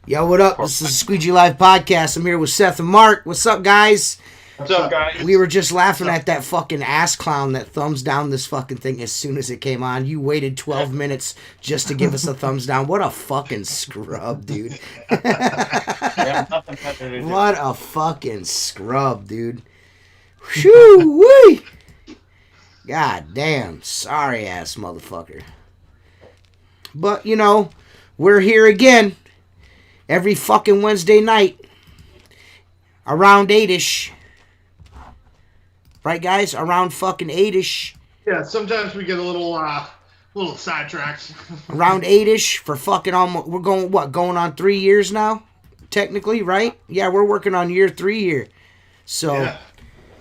Yo, what up? This is the Squeegee Live Podcast. I'm here with Seth and Mark. What's up, guys? What's up, guys? We were just laughing at that fucking ass clown that thumbs down this fucking thing as soon as it came on. You waited 12 minutes just to give us a thumbs down. What a fucking scrub, dude. What a fucking scrub, dude. Whew-wee. God damn. Sorry ass motherfucker. But, you know, we're here again. Every fucking Wednesday night, around 8-ish. Right, guys? Around fucking 8-ish. Yeah, sometimes we get a little sidetracked. Around 8-ish for fucking almost, we're going, what, going on 3 years now? Technically, right? Yeah, we're working on year 3 here. So, yeah.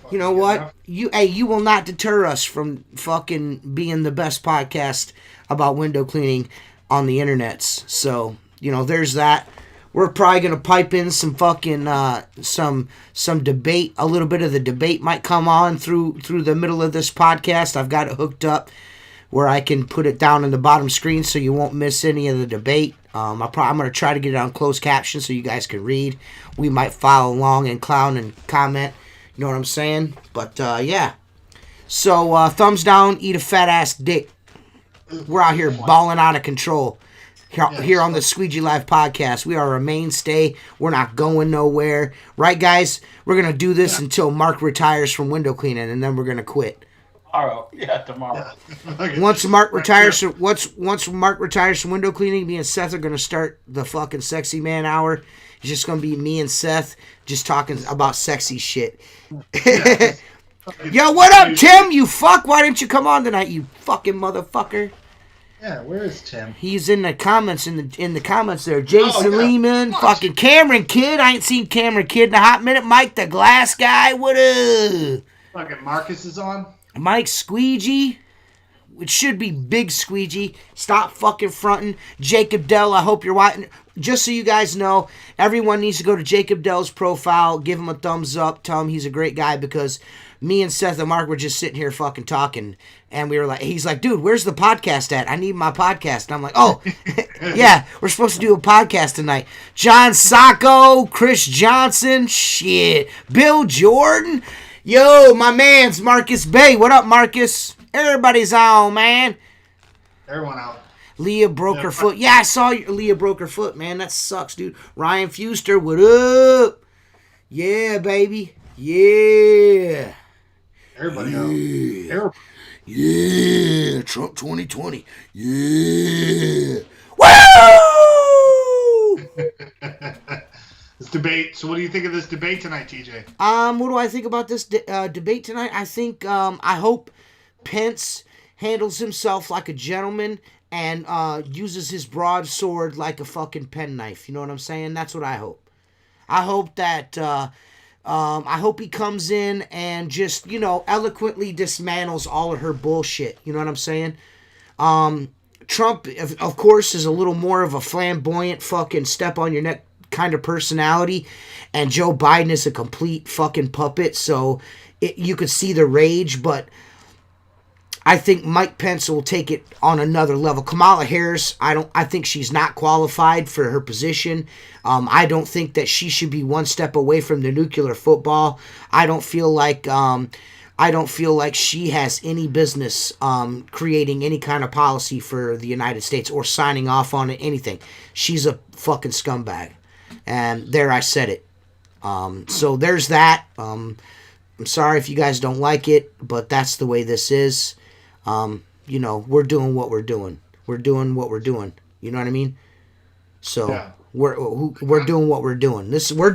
You know what? You will not deter us from fucking being the best podcast about window cleaning on the internets. So, you know, there's that. We're probably going to pipe in some fucking, some debate. A little bit of the debate might come on through the middle of this podcast. I've got it hooked up where I can put it down in the bottom screen so you won't miss any of the debate. I'm going to try to get it on closed caption so you guys can read. We might follow along and clown and comment. You know what I'm saying? But, yeah. So, thumbs down, eat a fat ass dick. We're out here balling out of control. Here on the Squeegee Live Podcast. We are a mainstay. We're not going nowhere. Right, guys? We're going to do this until Mark retires from window cleaning, and then we're going to quit. Tomorrow. Yeah, tomorrow. Okay. Once Mark retires from window cleaning, me and Seth are going to start the fucking Sexy Man Hour. It's just going to be me and Seth just talking about sexy shit. Yo, what up, Tim? You fuck. Why didn't you come on tonight, you fucking motherfucker? Yeah, where is Tim? He's in the comments in the comments there. Jason Lehman, fucking Cameron Kidd. I ain't seen Cameron Kidd in a hot minute. Mike the Glass Guy. What up? Fucking Marcus is on. Mike Squeegee. It should be Big Squeegee. Stop fucking fronting. Jacob Dell, I hope you're watching. Just so you guys know, everyone needs to go to Jacob Dell's profile, give him a thumbs up, tell him he's a great guy, because me and Seth and Mark were just sitting here fucking talking, and we were like, he's like, dude, where's the podcast at? I need my podcast. And I'm like, oh, yeah, we're supposed to do a podcast tonight. John Sacco, Chris Johnson, shit, Bill Jordan. Yo, my man's Marcus Bay. What up, Marcus? Everybody's on, man. Everyone out. Leah broke her foot. Yeah, I saw Leah broke her foot, man. That sucks, dude. Ryan Fuster, what up? Yeah, baby. Yeah. Everybody out. Yeah. Trump 2020. Yeah. Woo! This debate. So what do you think of this debate tonight, TJ? What do I think about this debate tonight? I think, I hope Pence handles himself like a gentleman and uses his broadsword like a fucking penknife. You know what I'm saying? That's what I hope. I hope that, I hope he comes in and just, you know, eloquently dismantles all of her bullshit. You know what I'm saying? Trump, of course, is a little more of a flamboyant fucking step on your neck kind of personality, and Joe Biden is a complete fucking puppet, so you could see the rage, but I think Mike Pence will take it on another level. Kamala Harris, I think she's not qualified for her position. I don't think that she should be one step away from the nuclear football. I don't feel like she has any business creating any kind of policy for the United States or signing off on it, anything. She's a fucking scumbag. And there, I said it. So there's that. I'm sorry if you guys don't like it, but that's the way this is. We're doing what we're doing. We're doing what we're doing. You know what I mean? So yeah. We're doing what we're doing. We're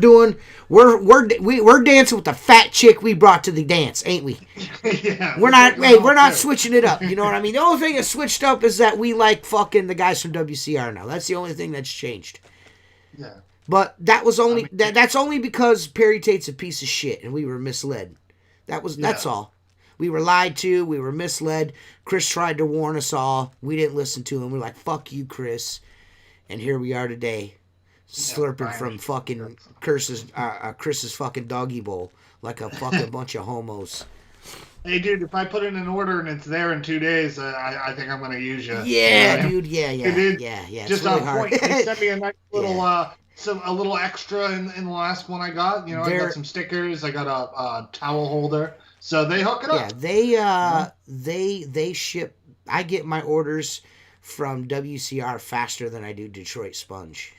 dancing with the fat chick we brought to the dance, ain't we? Yeah. We're not switching it up. You know what I mean? The only thing that's switched up is that we like fucking the guys from WCR now. That's the only thing that's changed. Yeah. But that's only because Perry Tate's a piece of shit and we were misled. That's all. We were lied to. We were misled. Chris tried to warn us all. We didn't listen to him. We're like, fuck you, Chris. And here we are today, slurping from fucking Chris's fucking doggy bowl like a fucking bunch of homos. Hey, dude, if I put in an order and it's there in 2 days, I think I'm going to use you. Yeah, dude. Yeah. Just really on hard. point. They sent me a nice little, a little extra in the last one I got. I got some stickers. I got a towel holder. So they hook it up. Yeah, they ship. I get my orders from WCR faster than I do Detroit Sponge.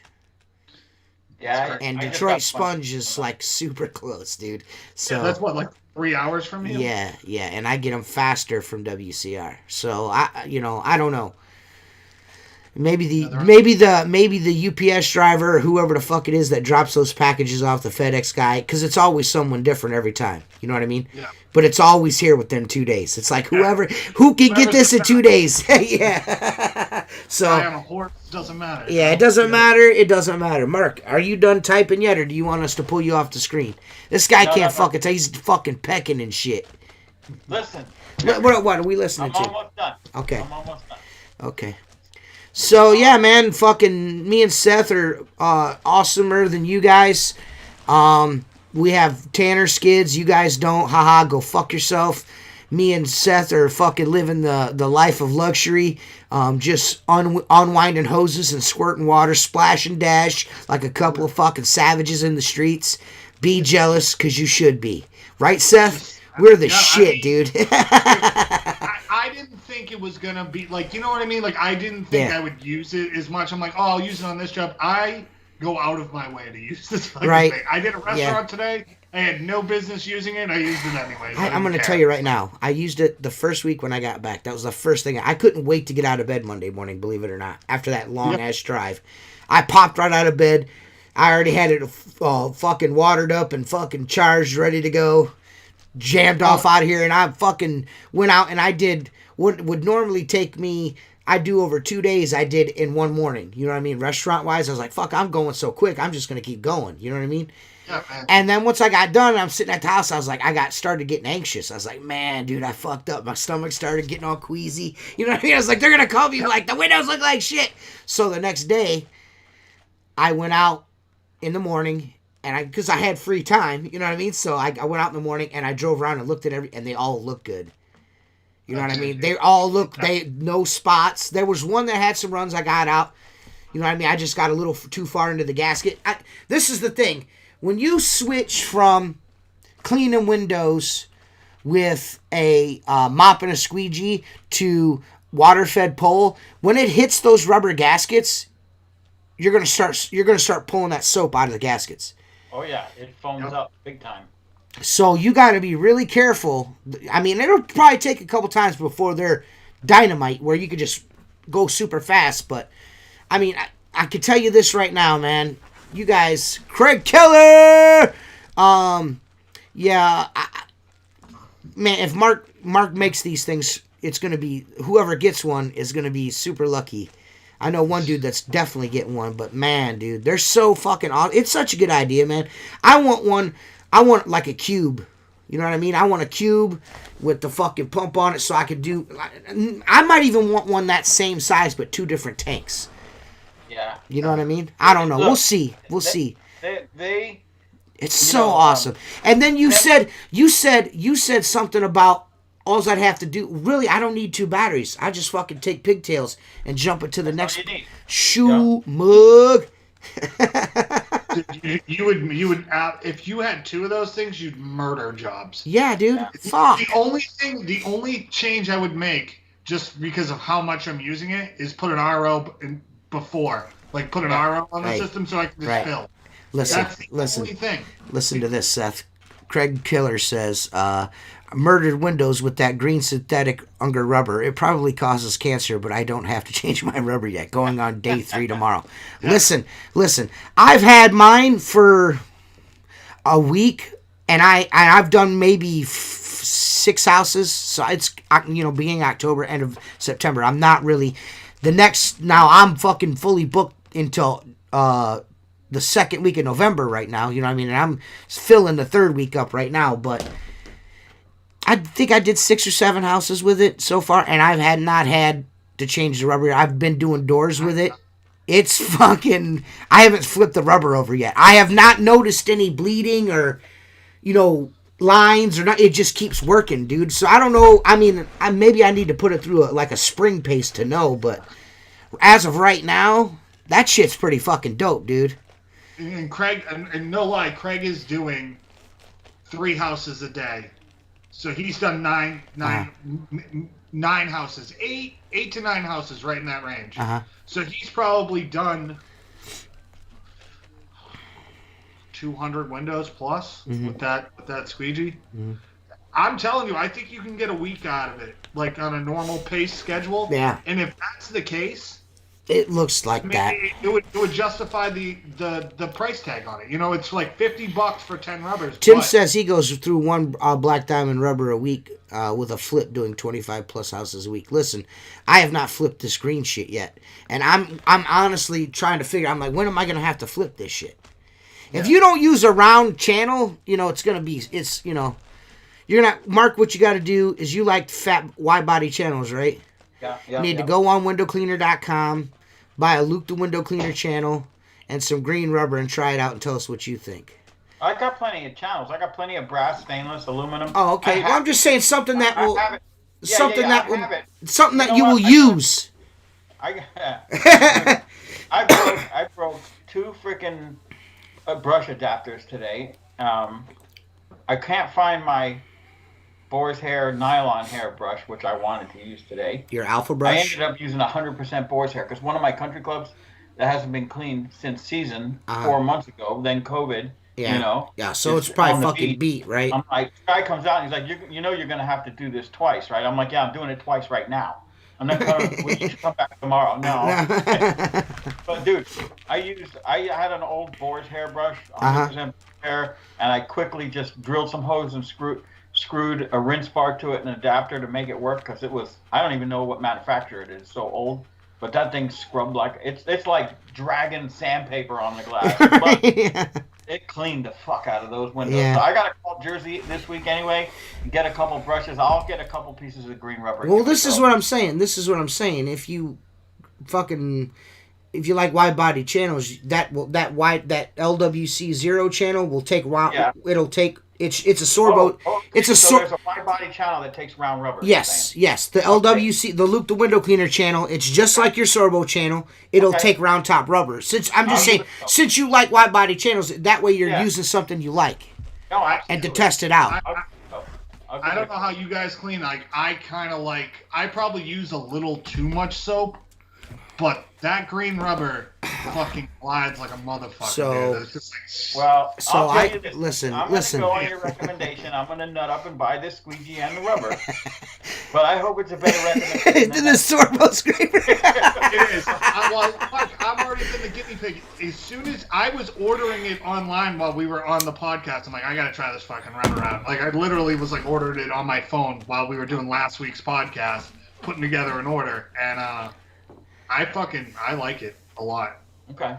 Yeah, and Detroit Sponge is like super close, dude. So that's what, like 3 hours from you. Yeah, and I get them faster from WCR. So I don't know. Maybe the UPS driver or whoever the fuck it is that drops those packages off the FedEx guy, because it's always someone different every time. You know what I mean? Yeah. But it's always here within 2 days. It's like who can get this in 2 days. Yeah. So guy on a horse doesn't matter. Yeah, it doesn't matter. It doesn't matter. Mark, are you done typing yet, or do you want us to pull you off the screen? This guy can't fucking tell. He's fucking pecking and shit. Listen. What are we listening to? I'm almost done. Okay. I'm almost done. Okay. So, yeah, man, fucking me and Seth are awesomer than you guys. We have Tanner skids. You guys don't. Haha, go fuck yourself. Me and Seth are fucking living the life of luxury. Just unwinding hoses and squirting water, splash and dash like a couple of fucking savages in the streets. Be jealous, because you should be. Right, Seth? We're the shit, dude. I didn't think it was going to be, like, you know what I mean? Like, I didn't think I would use it as much. I'm like, oh, I'll use it on this job. I go out of my way to use this fucking thing. I did a restaurant today. I had no business using it. I used it anyway. I'm going to tell you right now. I used it the first week when I got back. That was the first thing. I couldn't wait to get out of bed Monday morning, believe it or not, after that long-ass drive. I popped right out of bed. I already had it fucking watered up and fucking charged, ready to go. Jammed off out of here, and I fucking went out and I did what would normally take me, I do over 2 days, I did in one morning. You know what I mean? Restaurant-wise, I was like, fuck, I'm going so quick. I'm just going to keep going. You know what I mean? Yeah, man. And then once I got done, I'm sitting at the house, I was like, started getting anxious. I was like, man, dude, I fucked up. My stomach started getting all queasy. You know what I mean? I was like, they're going to call me like, the windows look like shit. So the next day, I went out in the morning, and because I had free time, you know what I mean? So I went out in the morning, and I drove around and looked at and they all looked good. You know what I mean? They all looked, no spots. There was one that had some runs I got out. You know what I mean? I just got a little too far into the gasket. This is the thing. When you switch from cleaning windows with a mop and a squeegee to water-fed pole, when it hits those rubber gaskets, you're gonna start pulling that soap out of the gaskets. Oh yeah, it foams up big time. So you got to be really careful. I mean, it'll probably take a couple times before they're dynamite, where you could just go super fast. But I mean, I can tell you this right now, man. You guys, Craig Keller. Yeah, man. If Mark makes these things, it's gonna be, whoever gets one is gonna be super lucky. I know one dude that's definitely getting one, but man, dude, they're so fucking awesome. It's such a good idea, man. I want one. I want like a cube. You know what I mean? I want a cube with the fucking pump on it, so I could do. I might even want one that same size, but 2 different tanks. Yeah. You know what I mean? I don't know. Look, we'll see. We'll see. They. It's so awesome. And then you said something about all I'd have to do, really, I don't need 2 batteries. I just fucking take pigtails and jump it to the next shoe mug. You would if you had 2 of those things, you'd murder jobs. Yeah, dude. Fuck. The only change I would make, just because of how much I'm using it, is put an RO in before. Like, put an RO on the system so I can just fill. That's the only thing. Listen to this, Seth. Craig Killer says, murdered windows with that green synthetic under rubber. It probably causes cancer, but I don't have to change my rubber yet. Going on day 3 tomorrow. Listen. I've had mine for a week, and I've done maybe 6 houses. So it's, beginning October, end of September. I'm not really now I'm fucking fully booked until the second week of November right now. You know what I mean? And I'm filling the 3rd week up right now, but I think I did 6 or 7 houses with it so far, and I've not had to change the rubber. I've been doing doors with it. It's fucking... I haven't flipped the rubber over yet. I have not noticed any bleeding or, lines or not. It just keeps working, dude. So I don't know. I mean, maybe I need to put it through a spring paste to know, but as of right now, that shit's pretty fucking dope, dude. And Craig, and no lie, Craig is doing 3 houses a day. So he's done 9 houses, 8 to 9 houses, right in that range. So he's probably done 200 windows plus with that squeegee. I'm telling you, I think you can get a week out of it, like on a normal pace schedule. Yeah. And if that's the case, it looks like that. It would justify the price tag on it. It's like $50 for 10 rubbers. Tim says he goes through 1 black diamond rubber a week with a flip, doing 25 plus houses a week. Listen, I have not flipped this green shit yet, and I'm honestly trying to figure. I'm like, when am I gonna have to flip this shit? Yeah. If you don't use a round channel, it's gonna be you're gonna Mark. What you got to do is you like fat wide body channels, right? Yeah. You need to go on windowcleaner.com. Buy a Luke the Window Cleaner channel and some green rubber and try it out and tell us what you think. I got plenty of channels. I got plenty of brass, stainless, aluminum. Oh, okay. Well, I'm just saying something that will... Something that you will use. I broke 2 freaking brush adapters today. I can't find my boar's hair nylon hair brush, which I wanted to use today. Your alpha brush? I ended up using 100% boar's hair because one of my country clubs that hasn't been cleaned since season 4 months ago, then COVID, Yeah, so it's probably fucking beat, right? I'm like, guy comes out and he's like, you're going to have to do this twice, right? I'm like, yeah, I'm doing it twice right now. I'm not coming, well, you should come back tomorrow. No. But dude, I had an old boar's hair brush, 100% hair, and I quickly just drilled some hose and screwed a rinse bar to it and an adapter to make it work because it was, I don't even know what manufacturer it is, so old, but that thing scrubbed like it's like dragging sandpaper on the glass. But it cleaned the fuck out of those windows. So I gotta call Jersey this week anyway and get a couple brushes. I'll get a couple pieces of green rubber. Well, this is what I'm saying. If you like wide body channels, that LWC 0 channel will take it'll take. It's a Sorbo. There's a wide body channel that takes round rubber. Yes. The LWC, the Luke the Window Cleaner channel. It's just like your Sorbo channel. It'll take round top rubber. Since you like wide body channels, that way you're using something you like. No, absolutely. And to test it out. I don't know how you guys clean. I probably use a little too much soap, but that green rubber fucking glides like a motherfucker. I'll tell you this. Listen. I'm going to go on your recommendation. I'm going to nut up and buy this squeegee and the rubber. But I hope it's a better recommendation than the Sorbo scraper. It is. I'm already been the guinea pig. As soon as I was ordering it online while we were on the podcast, I'm like, I got to try this fucking rubber out. Like, I literally was like ordered it on my phone while we were doing last week's podcast, putting together an order. And I like it a lot. Okay.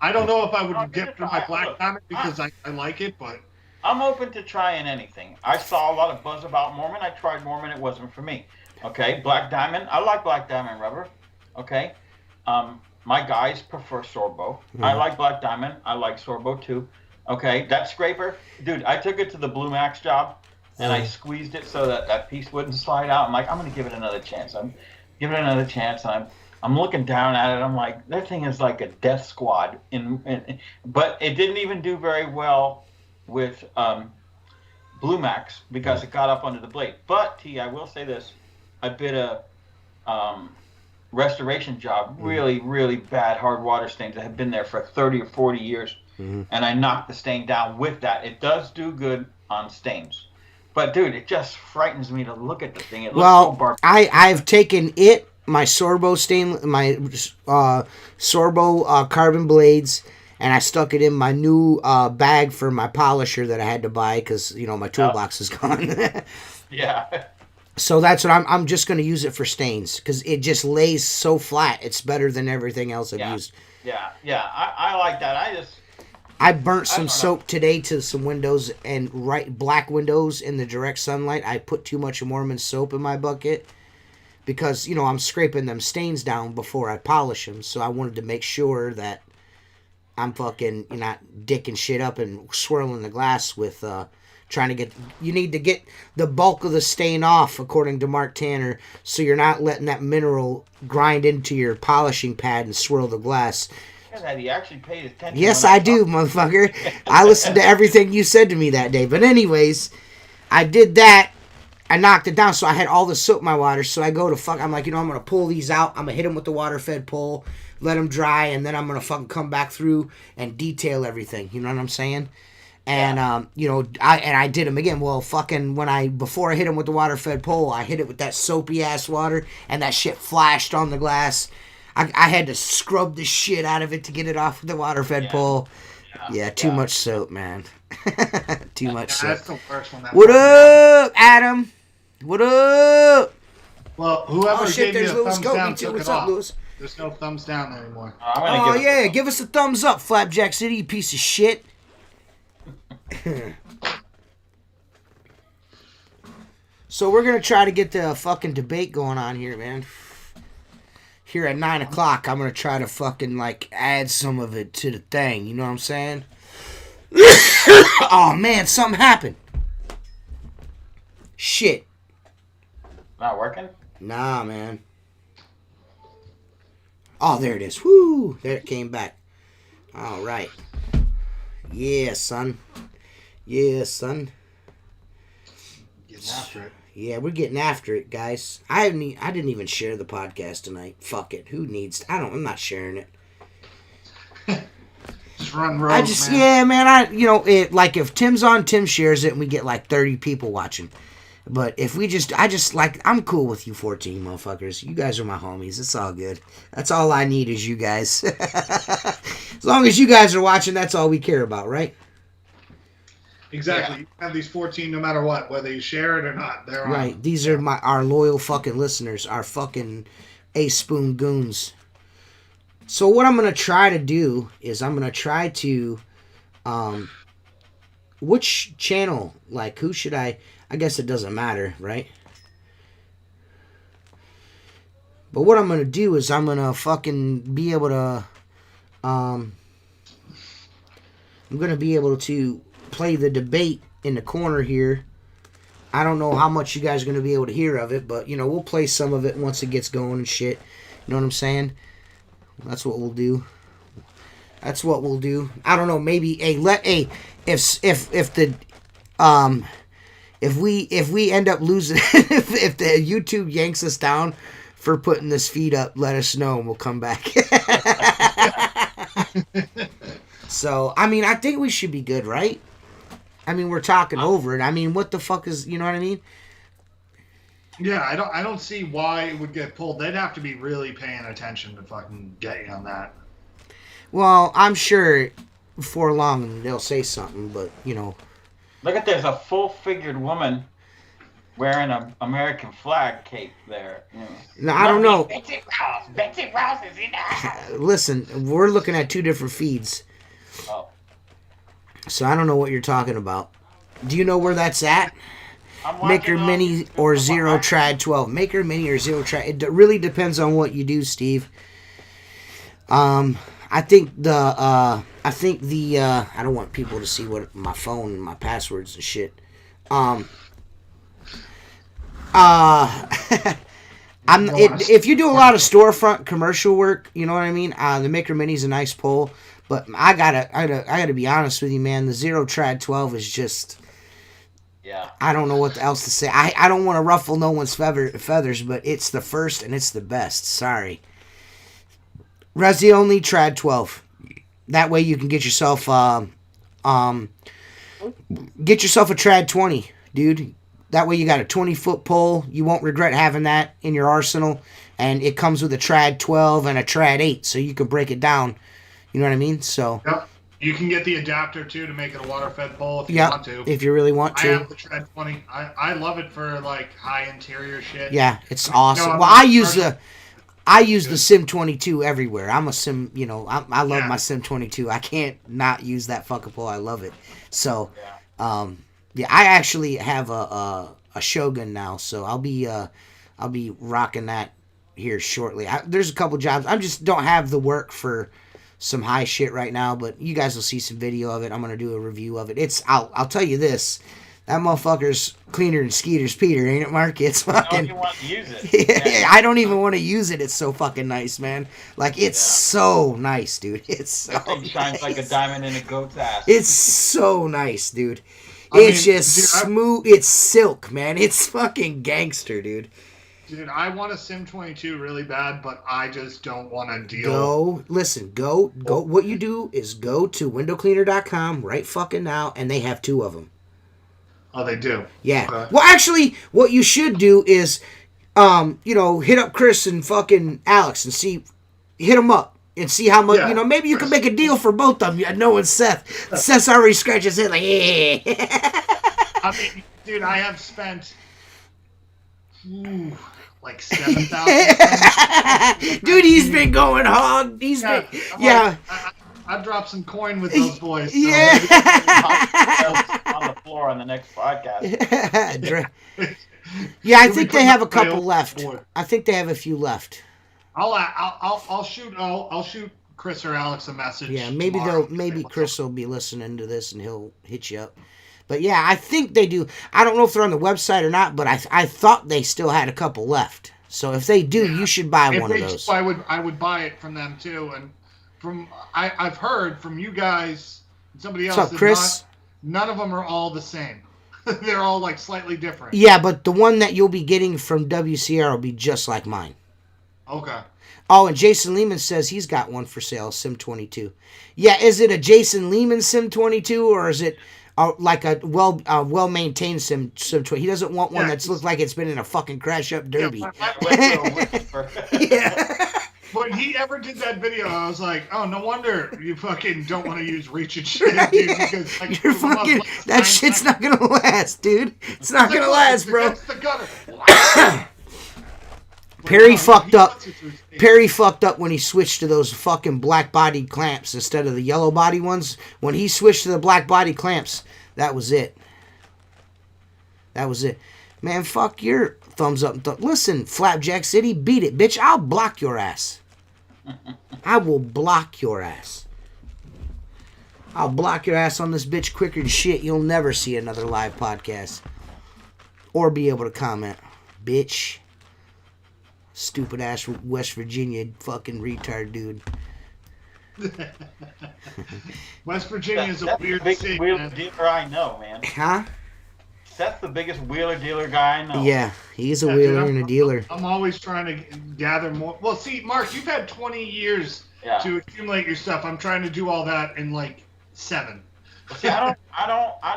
I don't know if I would get for my black diamond because I like it, but I'm open to trying anything. I saw a lot of buzz about Mormon. I tried Mormon. It wasn't for me. Okay. Black diamond. I like black diamond rubber. Okay. My guys prefer Sorbo. I like black diamond. I like Sorbo too. Okay. That scraper, dude. I took it to the Blue Max job. and I squeezed it so that piece wouldn't slide out. I'm like, I'm going to give it another chance. I'm giving it another chance. I'm looking down at it. I'm like, that thing is like a death squad. But it didn't even do very well with Blue Max because it got up under the blade. But T, I will say this: I did a restoration job, really, really bad hard water stains that have been there for 30 or 40 years, and I knocked the stain down with that. It does do good on stains. But dude, it just frightens me to look at the thing. It looks so barbaric. I've taken my Sorbo Sorbo carbon blades, and I stuck it in my new bag for my polisher that I had to buy because my toolbox is gone. Yeah. So that's what I'm just going to use it for stains because it just lays so flat. It's better than everything else I've used. Yeah. I like that. I burnt some soap today to some windows and black windows in the direct sunlight. I put too much Mormon soap in my bucket because, I'm scraping them stains down before I polish them. So I wanted to make sure that I'm fucking not dicking shit up and swirling the glass with trying to get... You need to get the bulk of the stain off, according to Mark Tanner, so you're not letting that mineral grind into your polishing pad and swirl the glass. That he actually paid attention. Yes, I do, motherfucker. I listened to everything you said to me that day. But anyways, I did that. I knocked it down, so I had all the soap in my water. So I go to I'm like, I'm going to pull these out. I'm going to hit them with the water-fed pole, let them dry, and then I'm going to fucking come back through and detail everything. You know what I'm saying? And, I did them again. Well, fucking before I hit them with the water-fed pole, I hit it with that soapy-ass water, and that shit flashed on the glass. I had to scrub the shit out of it to get it off the water-fed pole. Yeah, too much soap, man. Too much soap. That's the worst one. What up, Adam? What up? Well, whoever gave me a thumbs down took it off. Lewis? There's no thumbs down anymore. Give us a thumbs up, Flapjack City, you piece of shit. So we're going to try to get the fucking debate going on here, man. Here at 9 o'clock, I'm going to try to fucking, add some of it to the thing. You know what I'm saying? Oh, man, something happened. Shit. Not working? Nah, man. Oh, there it is. Woo! There it came back. All right. Yeah, son. Getting after it. Yeah, we're getting after it, guys. I didn't even share the podcast tonight. Fuck it. Who needs... I'm not sharing it. Just run rogue, man. Yeah, man. If Tim's on, Tim shares it, and we get 30 people watching. But if I'm cool with you 14 motherfuckers. You guys are my homies. It's all good. That's all I need is you guys. As long as you guys are watching, that's all we care about, right? Exactly. Yeah. You have these 14 no matter what, whether you share it or not. They're right. On. These are our loyal fucking listeners, our fucking A-spoon goons. So what I'm going to try to do is I'm going to try to... which channel? Who should I guess it doesn't matter, right? But what I'm going to do is I'm going to fucking be able to... I'm going to be able to play the debate in the corner here. I don't know how much you guys are going to be able to hear of it, but, we'll play some of it once it gets going and shit. You know what I'm saying? That's what we'll do. I don't know, maybe if we end up losing if the YouTube yanks us down for putting this feed up, let us know and we'll come back. So, I think we should be good, right? We're talking over it. What the fuck is, you know what I mean? Yeah, I don't see why it would get pulled. They'd have to be really paying attention to fucking get you on that. Well, I'm sure before long they'll say something, but, Look at there's a full-figured woman wearing an American flag cape there. No, I don't know. Betsy Rouse is in there. Listen, we're looking at two different feeds. Oh. So I don't know what you're talking about. Do you know where that's at? Maker Mini or Zero Trad 12. Maker Mini or Zero Trad. It really depends on what you do, Steve. I think the I don't want people to see what my phone and my passwords and shit. If you do a lot of storefront commercial work, you know what I mean. The Micro Mini's a nice pole, but I gotta be honest with you, man. The Zero Trad 12 is just. Yeah. I don't know what else to say. I don't want to ruffle no one's feathers, but it's the first and it's the best. Sorry. Resi only Trad 12. That way you can get yourself a Trad 20, dude. That way you got a 20-foot pole. You won't regret having that in your arsenal. And it comes with a Trad 12 and a Trad 8, so you can break it down. You know what I mean? So. Yep. You can get the adapter, too, to make it a water-fed pole if you want to. If you really want to. I have the Trad 20. I love it for, like, high interior shit. Yeah, it's awesome. Well, I use the Sim 22 everywhere. I'm a Sim, I love my Sim 22. I can't not use that fucking pole. I love it. So, I actually have a Shogun now, so I'll be rocking that here shortly. There's a couple jobs. I just don't have the work for some high shit right now, but you guys will see some video of it. I'm gonna do a review of it. I'll tell you this, that motherfucker's cleaner than Skeeter's Peter, ain't it, Mark? It's fucking. You want to use it? Yeah. I don't even want to use it. It's so fucking nice, man. Like it's so nice, dude. It's so. It shines like a diamond in a goat's ass. It's so nice, dude. It's smooth. It's silk, man. It's fucking gangster, dude. Dude, I want a Sim 22 really bad, but I just don't want to deal. Go. What you do is go to windowcleaner.com right fucking now, and they have 2 of them. Oh, they do? Yeah. Okay. Well, actually, what you should do is, hit up Chris and fucking Alex and hit them up and see how much, maybe you can make a deal for both of them. Knowing Seth. Seth's already scratched his head like, yeah. I mean, dude, I have spent... like 7,000. Dude, he's been going hog. I dropped some coin with those boys. So. Yeah. On the floor on the next podcast. Yeah, I think they have a couple left. I think they have a few left. I'll shoot Chris or Alex a message. Yeah, maybe Chris will be listening to this and he'll hit you up. But yeah, I think they do. I don't know if they're on the website or not, but I thought they still had a couple left. So if they do, you should buy one of those. I would buy it from them too. And I've heard from you guys and somebody else. What's up, Chris? None of them are all the same. They're all like slightly different. Yeah, but the one that you'll be getting from WCR will be just like mine. Okay. Oh, and Jason Lehman says he's got one for sale, Sim 22. Yeah, is it a Jason Lehman Sim 22 or is it like a well-maintained Sim 20? He doesn't want one that's looked like it's been in a fucking crash-up derby. Yeah. When he ever did that video, I was like, oh, no wonder you fucking don't want to use reach and shit, dude, because like, you're fucking, that shit's not gonna last, dude. It's not gonna last, bro. That's the gutter. Perry fucked up. Perry fucked up when he switched to those fucking black body clamps instead of the yellow body ones. When he switched to the black body clamps, that was it. That was it. Man, fuck your thumbs up. Listen, Flapjack City, beat it, bitch. I'll block your ass. I will block your ass. I'll block your ass on this bitch quicker than shit. You'll never see another live podcast. Or be able to comment. Bitch. Stupid ass West Virginia fucking retard dude. West Virginia is a weird state, wheeler dealer I know, man. Huh? Seth's the biggest wheeler dealer guy I know. Yeah, he's a wheeler and a dealer. I'm always trying to gather more. Well, see, Mark, you've had 20 years to accumulate your stuff. I'm trying to do all that in like 7. See, I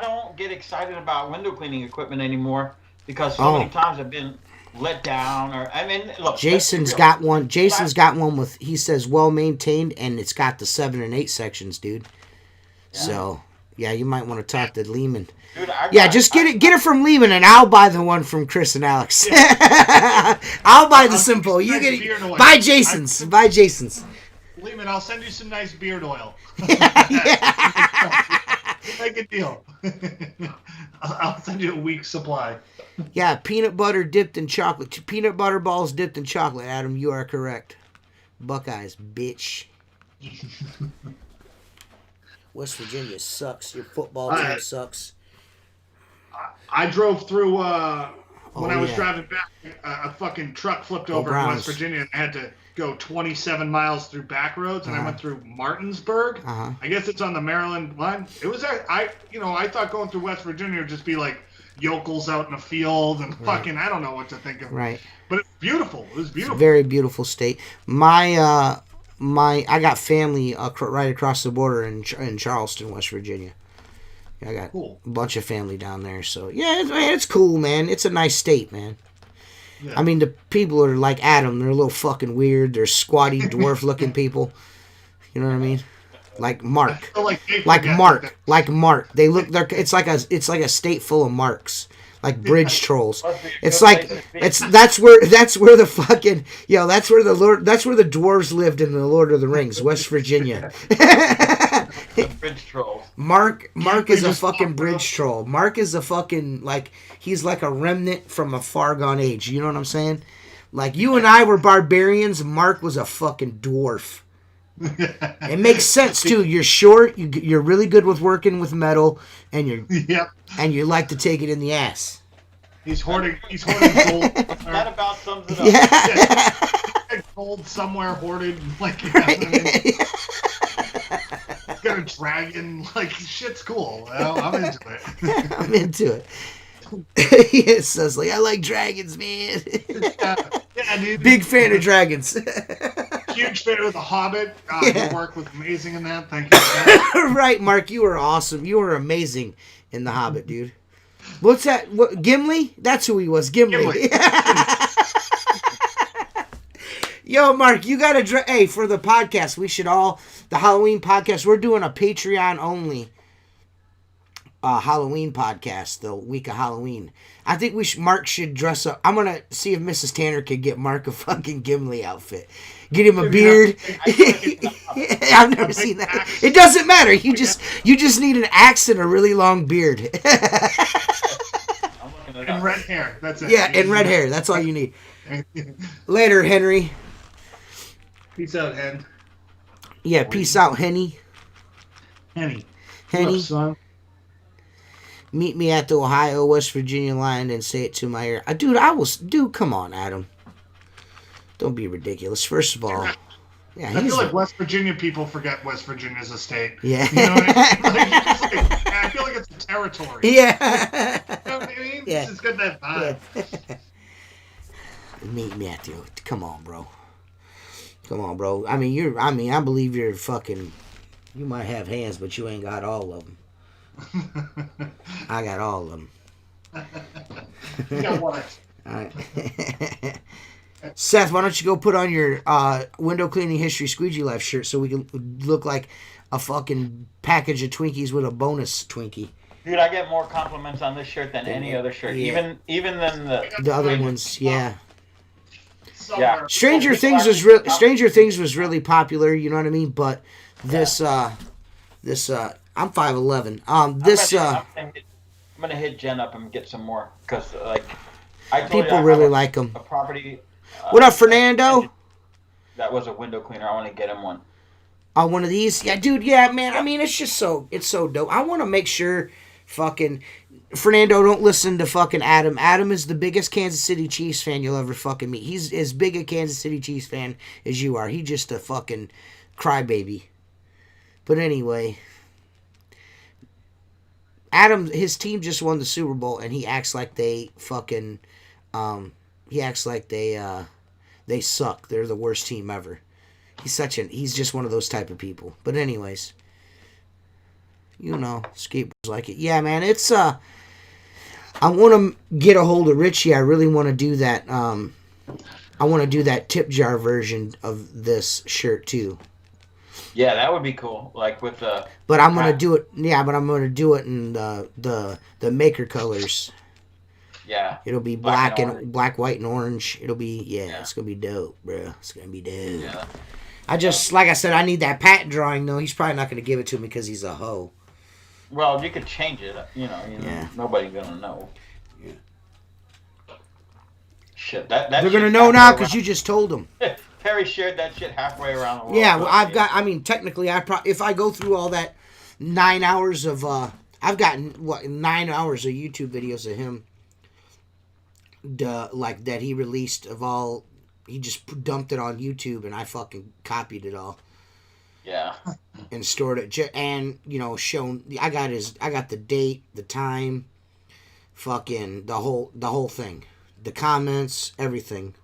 don't get excited about window cleaning equipment anymore because so many times I've been let down. Or I mean, look, Jason's got one. Jason's got one with, he says, well maintained, and it's got the 7 and 8 sections, dude. Yeah. So yeah, you might want to talk to Lehman. Dude, just get it from Lehman, and I'll buy the one from Chris and Alex. Yeah. I'll buy the simple. You get it. Buy Jason's. Buy Jason's. Lehman, I'll send you some nice beard oil. Yeah. Make a deal. I'll send you a week's supply. Yeah, peanut butter dipped in chocolate. Peanut butter balls dipped in chocolate, Adam. You are correct. Buckeyes, bitch. West Virginia sucks. Your football team sucks. I drove through When I was driving back, a fucking truck flipped over in West Virginia, and I had to go 27 miles through back roads, and I went through Martinsburg. I guess it's on the Maryland line. It was I thought going through West Virginia would just be like yokels out in a field and fucking I don't know what to think of. Right. But it's beautiful. It was beautiful. It's a very beautiful state. I got family right across the border in Charleston, West Virginia. I got a bunch of family down there, so yeah, it's cool, man. It's a nice state, man. Yeah. I mean, the people are like Adam. They're a little fucking weird. They're squatty, dwarf-looking people. You know what I mean? Like Mark, like Mark. They look. It's like a state full of Marks, like bridge trolls. It's like that's where the fucking that's where the dwarves lived in the Lord of the Rings, West Virginia. The bridge trolls. Mark is a fucking bridge troll. Mark is a fucking he's like a remnant from a far gone age. You know what I'm saying? Like you and I were barbarians. Mark was a fucking dwarf. It makes sense too. You're short. You're really good with working with metal, and you like to take it in the ass. He's hoarding gold. That about sums it up. Yeah. Gold somewhere hoarded, right. Got a dragon, shit's cool. I'm into it. I'm into it. It says I like dragons, man. Yeah, dude. Big fan of dragons. Huge fan of The Hobbit. Your work was amazing in that. Thank you. Right, Mark, you were awesome. You were amazing in The Hobbit, dude. What's that? Gimli? That's who he was. Gimli. Yo, Mark, you got to... Hey, for the podcast, we should all... The Halloween podcast, we're doing a Patreon-only Halloween podcast, the week of Halloween. I think Mark should dress up. I'm going to see if Mrs. Tanner could get Mark a fucking Gimli outfit. Get him a beard. I've never seen that. It doesn't matter. You just need an axe and a really long beard. And red hair. That's it. Yeah, and red hair. That's all you need. Later, Henry. Peace out, Hen. Yeah, peace out, Henny. Henny. Henny. Son. Meet me at the Ohio-West Virginia line and say it to my ear. Dude, come on, Adam. Don't be ridiculous. First of all, yeah, I feel like West Virginia people forget West Virginia's a state. Yeah. You know what I mean? I feel like it's a territory. Yeah. You know what I mean? Yeah. It's just got that vibe. Yeah. Meet me at the... Come on, bro. Come on, bro. I I believe you're fucking... You might have hands, but you ain't got all of them. I got all of them. You got one. All right. Seth, why don't you go put on your window cleaning history Squeegee Life shirt so we can look like a fucking package of Twinkies with a bonus Twinkie. Dude, I get more compliments on this shirt than any other shirt. Yeah. Even than the other ones, yeah. Yeah. Stranger Things was really popular, you know what I mean? But this I'm 5'11". I'm gonna hit Jen up and get some more because people really like them. A property. What up, Fernando? That was a window cleaner. I want to get him one. One of these? Yeah, dude. Yeah, man. I mean, it's so dope. I want to make sure, fucking Fernando, don't listen to fucking Adam. Adam is the biggest Kansas City Chiefs fan you'll ever fucking meet. He's as big a Kansas City Chiefs fan as you are. He's just a fucking crybaby. But anyway, Adam, his team just won the Super Bowl, and he acts like they fucking, they suck. They're the worst team ever. He's just one of those type of people. But anyways, skateboards like it. Yeah, man, it's, I want to get a hold of Richie. I really want to do that. I want to do that tip jar version of this shirt too. Yeah, that would be cool. Like with the. But I'm gonna do it. Yeah, but I'm gonna do it in the maker colors. Yeah. It'll be black, white, and orange. It'll be It's gonna be dope, bro. It's gonna be dope. Yeah. Like I said, I need that patent drawing though. He's probably not gonna give it to me because he's a hoe. Well, you could change it. Yeah. Nobody's gonna know. Yeah. Shit, that they're gonna know now because you just told them. Perry shared that shit halfway around the world. Yeah, well, technically, if I go through all that 9 hours of, I've gotten 9 hours of YouTube videos of him. like that he released of all. He just dumped it on YouTube, and I fucking copied it all. Yeah. And stored it, and shown. I got the date, the time, fucking the whole thing, the comments, everything.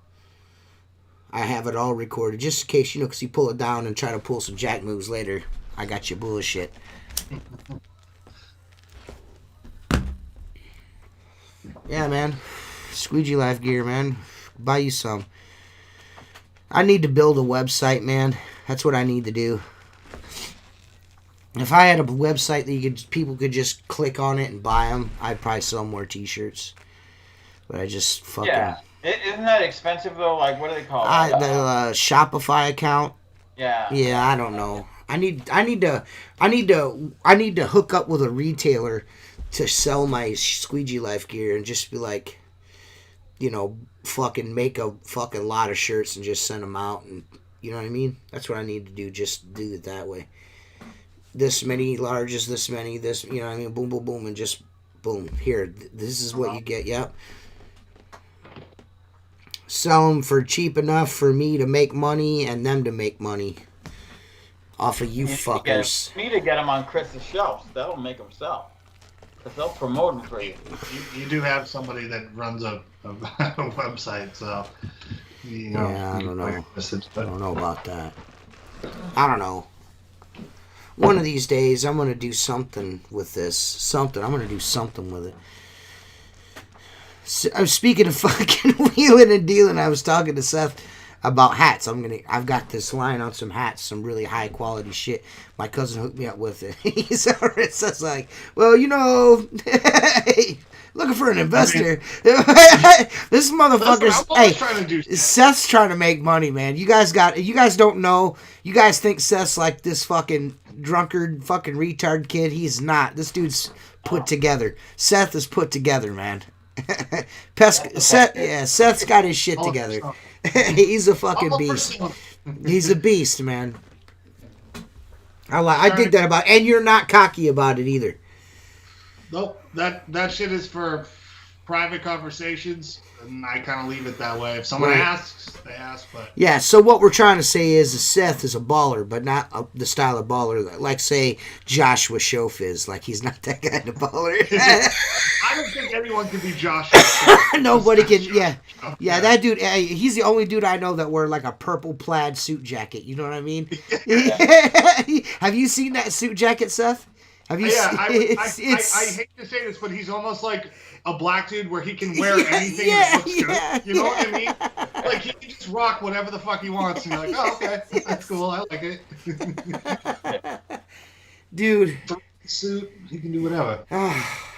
I have it all recorded, just in case, because you pull it down and try to pull some jack moves later. I got your bullshit. Yeah, man. Squeegee Life Gear, man. Buy you some. I need to build a website, man. That's what I need to do. If I had a website that people could just click on it and buy them, I'd probably sell more T-shirts. But I just fucking... Yeah. Isn't that expensive, though? Like, what do they call it? The Shopify account. Yeah. Yeah, I don't know. I need to hook up with a retailer to sell my Squeegee Life Gear and just be like, fucking make a fucking lot of shirts and just send them out, and you know what I mean? That's what I need to do. Just do it that way. This many larges, this many, this, you know what I mean? Boom, boom, boom, and just boom. Here, this is what you get. Yep. Sell them for cheap enough for me to make money and them to make money off of you fuckers. Me to get them on Chris's shelves. That'll make them sell. Because they'll promote them for you. You do have somebody that runs a website, so... I don't know. I don't know about that. I don't know. One of these days, I'm going to do something with this. I'm going to do something with it. So, I'm speaking of fucking wheeling and dealing. I was talking to Seth about hats. I've got this line on some hats, some really high quality shit. My cousin hooked me up with it. He's already says like, well, looking for an investor. This motherfucker's Seth's trying to make money, man. You guys don't know. You guys think Seth's like this fucking drunkard, fucking retard kid. He's not. This dude's put together. Seth is put together, man. Seth's got his shit together. He's a fucking beast. He's a beast, man. I dig that about, and you're not cocky about it either. Nope, that shit is for private conversations, and I kind of leave it that way. If someone asks, they ask. But yeah, so what we're trying to say is Seth is a baller, but not the style of baller like say Joshua Shoaf is. Like he's not that kind of baller. I don't think anyone can be Joshua. Nobody can. Yeah, that dude. He's the only dude I know that wear like a purple plaid suit jacket. You know what I mean? Have you seen that suit jacket, Seth? Have you seen I hate to say this, but he's almost like a black dude where he can wear anything that looks good. You know what I mean? Like, he can just rock whatever the fuck he wants. And you're like, oh, okay, that's cool. I like it. Dude. Suit, he can do whatever.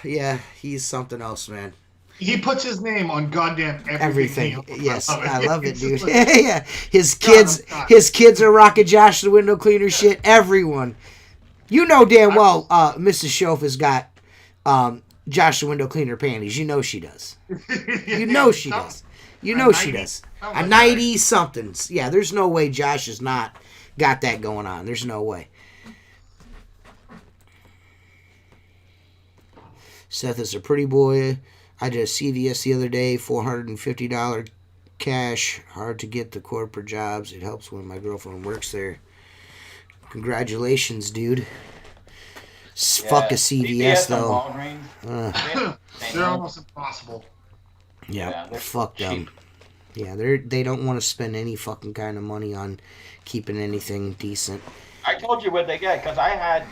Yeah, he's something else, man. He puts his name on goddamn everything. Yes, I love it, dude. Yeah, his kids are rocking Josh the window cleaner shit. Everyone. You know damn well Mrs. Shoaf has got Josh the window cleaner panties. You know she does. You know she does. You know she does. A 90 somethings. Yeah, there's no way Josh has not got that going on. There's no way. Seth is a pretty boy. I did a CVS the other day, $450 cash. Hard to get the corporate jobs. It helps when my girlfriend works there. Congratulations, dude. Fuck a CVS, though. They're almost impossible. Yeah, fuck them. Yeah, they don't want to spend any fucking kind of money on keeping anything decent. I told you what they get, because I had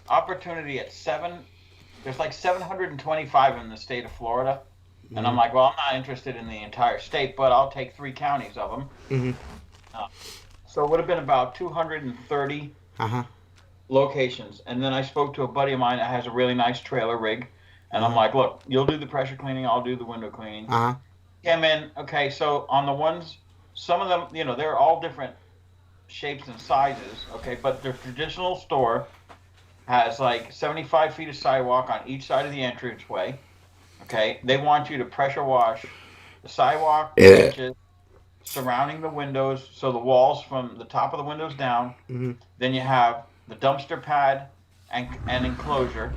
opportunity at 7. There's like 725 in the state of Florida. And I'm like, well, I'm not interested in the entire state, but I'll take 3 counties of them. Mm-hmm. So it would have been about 230 locations. And then I spoke to a buddy of mine that has a really nice trailer rig. And I'm like, look, you'll do the pressure cleaning, I'll do the window cleaning. Came in, okay, so on the ones, some of them, they're all different shapes and sizes, okay, but their traditional store has like 75 feet of sidewalk on each side of the entranceway. Okay, they want you to pressure wash the sidewalk, inches, surrounding the windows, so the walls from the top of the windows down. Mm-hmm. Then you have the dumpster pad and enclosure,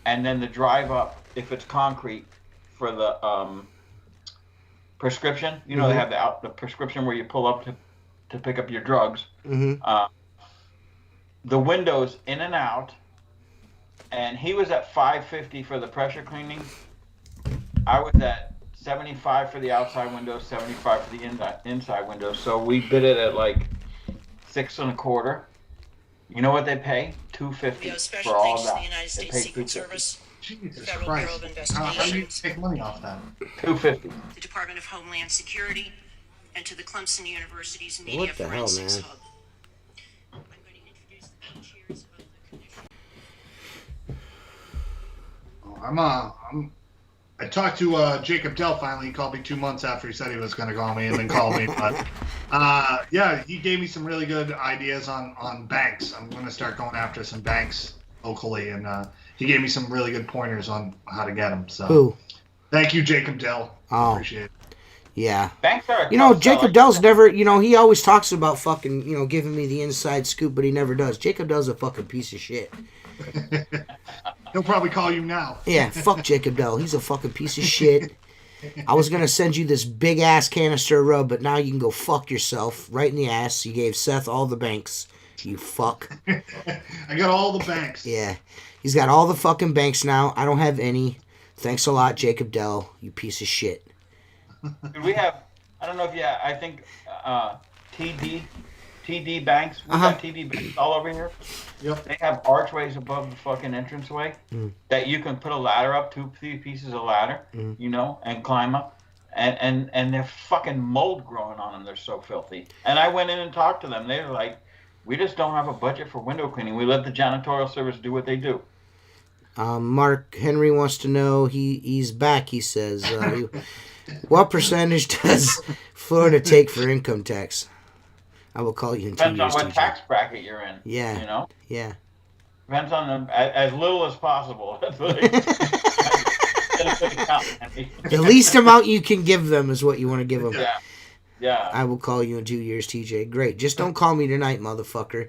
and then the drive up, if it's concrete, for the prescription. You know, they have the prescription where you pull up to pick up your drugs. The windows in and out, and he was at $550 for the pressure cleaning. I was at $75 for the outside windows, $75 for the inside windows. So we bid it at like $6.25. You know what they pay? $250 for all that. They pay $250. Jesus Christ! How do you take money off that? $250. The Department of Homeland Security, and to the Clemson University's Media Forensics Hub. I'm going to introduce the co-chairs of the commission. I talked to Jacob Dell finally. He called me 2 months after he said he was going to call me, and then called me. But yeah, he gave me some really good ideas on banks. I'm going to start going after some banks locally, and he gave me some really good pointers on how to get them. So, thank you, Jacob Dell. Appreciate it. Yeah. Banks are Jacob Dell's never, he always talks about fucking, giving me the inside scoop, but he never does. Jacob Dell's a fucking piece of shit. He'll probably call you now. Yeah, fuck Jacob Dell. He's a fucking piece of shit. I was going to send you this big-ass canister of rub, but now you can go fuck yourself right in the ass. You gave Seth all the banks. You fuck. I got all the banks. Yeah. He's got all the fucking banks now. I don't have any. Thanks a lot, Jacob Dell. You piece of shit. We have, I don't know if I think TD banks. We got TD banks all over here. Yep. They have archways above the fucking entranceway that you can put a ladder up, 2 pieces of ladder, and climb up. And they're fucking mold growing on them. They're so filthy. And I went in and talked to them. They were like, we just don't have a budget for window cleaning. We let the janitorial service do what they do. Mark Henry wants to know, he's back, he says. What percentage does Florida take for income tax? I will call you in 2 years. Depends on what tax bracket you're in. Yeah. Yeah. Depends on as little as possible. The least amount you can give them is what you want to give them. Yeah. I will call you in 2 years, TJ. Great. Just don't call me tonight, motherfucker.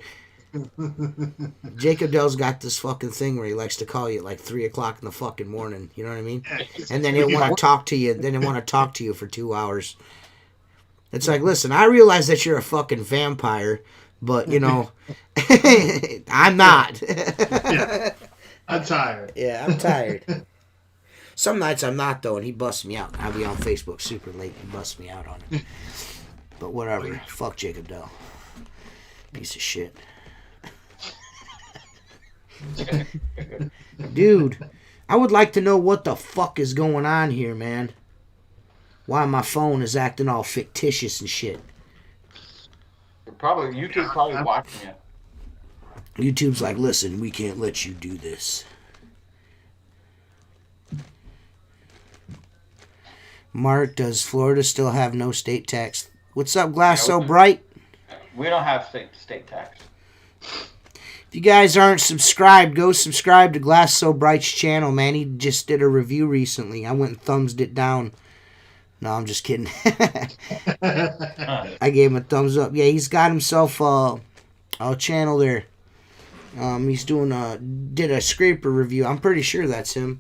Jacob Dell's got this fucking thing where he likes to call you at like 3 o'clock in the fucking morning. You know what I mean? And then he'll want to talk to you. Then he'll want to talk to you for 2 hours. It's like, listen, I realize that you're a fucking vampire, but, I'm not. Yeah. I'm tired. Yeah, I'm tired. Some nights I'm not, though, and he busts me out. I'll be on Facebook super late and he busts me out on it. But whatever. Fuck Jacob Dell. Piece of shit. Dude, I would like to know what the fuck is going on here, man. Why my phone is acting all fictitious and shit. YouTube's probably watching you. YouTube's like, listen, we can't let you do this. Mark, does Florida still have no state tax? What's up, Glass So Bright? We don't have state tax. If you guys aren't subscribed, go subscribe to Glass So Bright's channel, man. He just did a review recently. I went and thumbs it down. No, I'm just kidding. I gave him a thumbs up. Yeah, he's got himself a channel there. He's did a scraper review. I'm pretty sure that's him.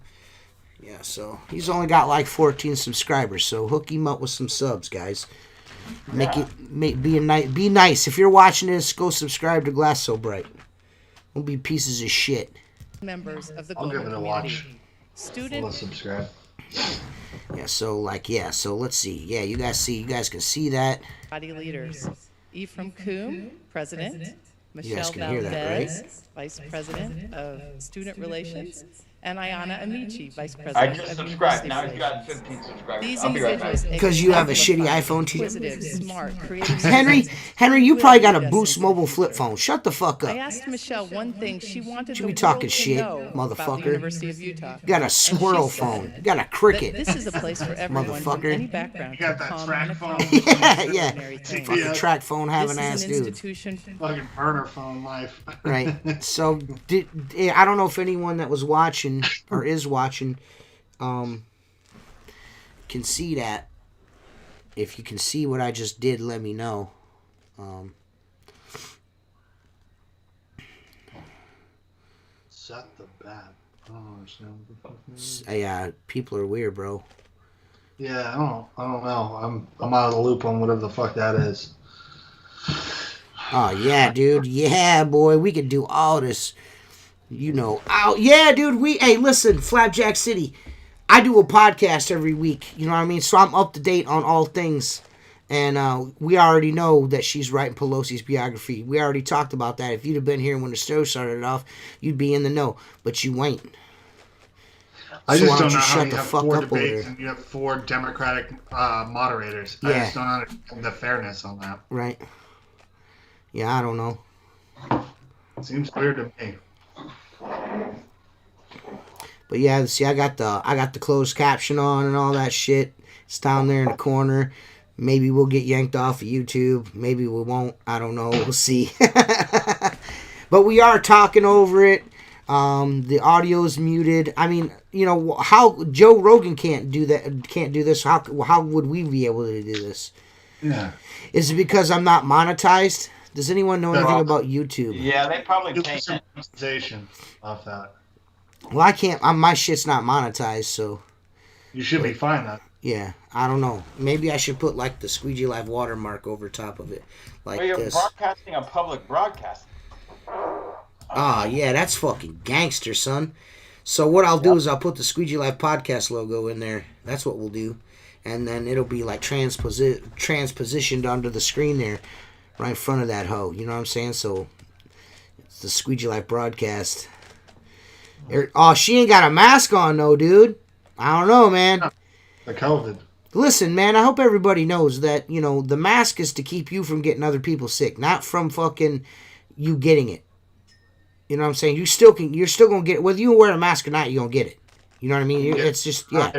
Yeah, so he's only got like 14 subscribers. So hook him up with some subs, guys. Be nice. If you're watching this, go subscribe to Glass So Bright. Don't be pieces of shit. Members of the I'll global give it a community. watch. Student. We'll subscribe. Yeah, so let's see. Yeah, you guys can see that. Body leaders. Ephraim Kuhn, President. Michelle can hear that, Valdez, Vice President of Student Relations. And Ayana Amici, Vice President I just of subscribed. University Now he's got Relations. 15 subscribers. These I'll be right back. individuals Because you have a shitty exemplify iPhone, too. inquisitive, smart, creative. Henry, you probably got a Boost mobile flip phone. Shut the fuck I up. asked Michelle one thing she wanted You the be talking world to shit, know about the motherfucker. University of Utah. You got a squirrel And she phone. said You got a that cricket. this is a place for everyone from Motherfucker. any background You got to that come track and phone. accomplish Yeah, extraordinary things. fucking track phone having This ass is an dude. institution. Fucking burner phone life. Right. So I don't know if anyone that was watching or is watching can see that. If you can see what I just did, let me know. Set the bat. Oh, Yeah, people are weird, bro. Yeah, I don't know. I'm out of the loop on whatever the fuck that is. Oh yeah, dude. Yeah, boy. We could do all this. You know. Oh yeah, dude. Hey, listen, Flapjack City. I do a podcast every week. You know what I mean? So I'm up to date on all things. And we already know that she's writing Pelosi's biography. We already talked about that. If you'd have been here when the show started off, you'd be in the know. But you ain't. I just don't know how you have 4 debates and you have 4 Democratic moderators. Yeah. I just don't understand the fairness on that. Right. Yeah, I don't know. It seems weird to me. But yeah, see, I got the closed caption on and all that shit. It's down there in the corner. Maybe we'll get yanked off of YouTube. Maybe we won't. I don't know. We'll see. But we are talking over it. The audio's muted. I mean, you know, how Joe Rogan can't do this. How would we be able to do this? Yeah. Is it because I'm not monetized? Does anyone know anything about YouTube? Yeah, they probably pay some monetization off that. Well, I can't. My shit's not monetized, so you should be fine then. Yeah, I don't know. Maybe I should put like the Squeegee Live watermark over top of it, like you're this. Broadcasting a public broadcast. Ah, yeah, that's fucking gangster, son. So what I'll do is I'll put the Squeegee Live podcast logo in there. That's what we'll do, and then it'll be like transpositioned onto the screen there, right in front of that hoe. You know what I'm saying? So it's the Squeegee Live broadcast. Oh, she ain't got a mask on though, dude. I don't know, man. The COVID. Listen, man, I hope everybody knows that, you know, the mask is to keep you from getting other people sick, not from fucking you getting it. You know what I'm saying? You're still going to get it. Whether you wear a mask or not, you're going to get it. You know what I mean? It's just, yeah.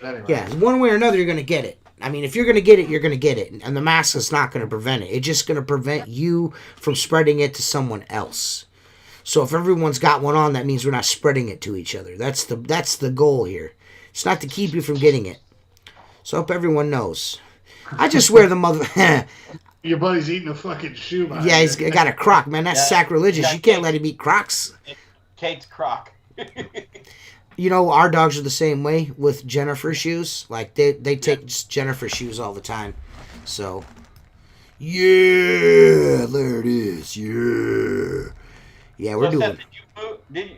Anyway. Yeah, one way or another, you're going to get it. I mean, if you're going to get it, you're going to get it. And the mask is not going to prevent it. It's just going to prevent you from spreading it to someone else. So if everyone's got one on, that means we're not spreading it to each other. That's the goal here. It's not to keep you from getting it. So I hope everyone knows. I just wear the mother... Your buddy's eating a fucking shoe. Yeah, he's got a croc, man. That's sacrilegious. You can't let him eat crocs. Kate's croc. You know, our dogs are the same way with Jennifer shoes. Like, they take Jennifer shoes all the time. So, yeah, there it is. Yeah. Yeah, we're doing...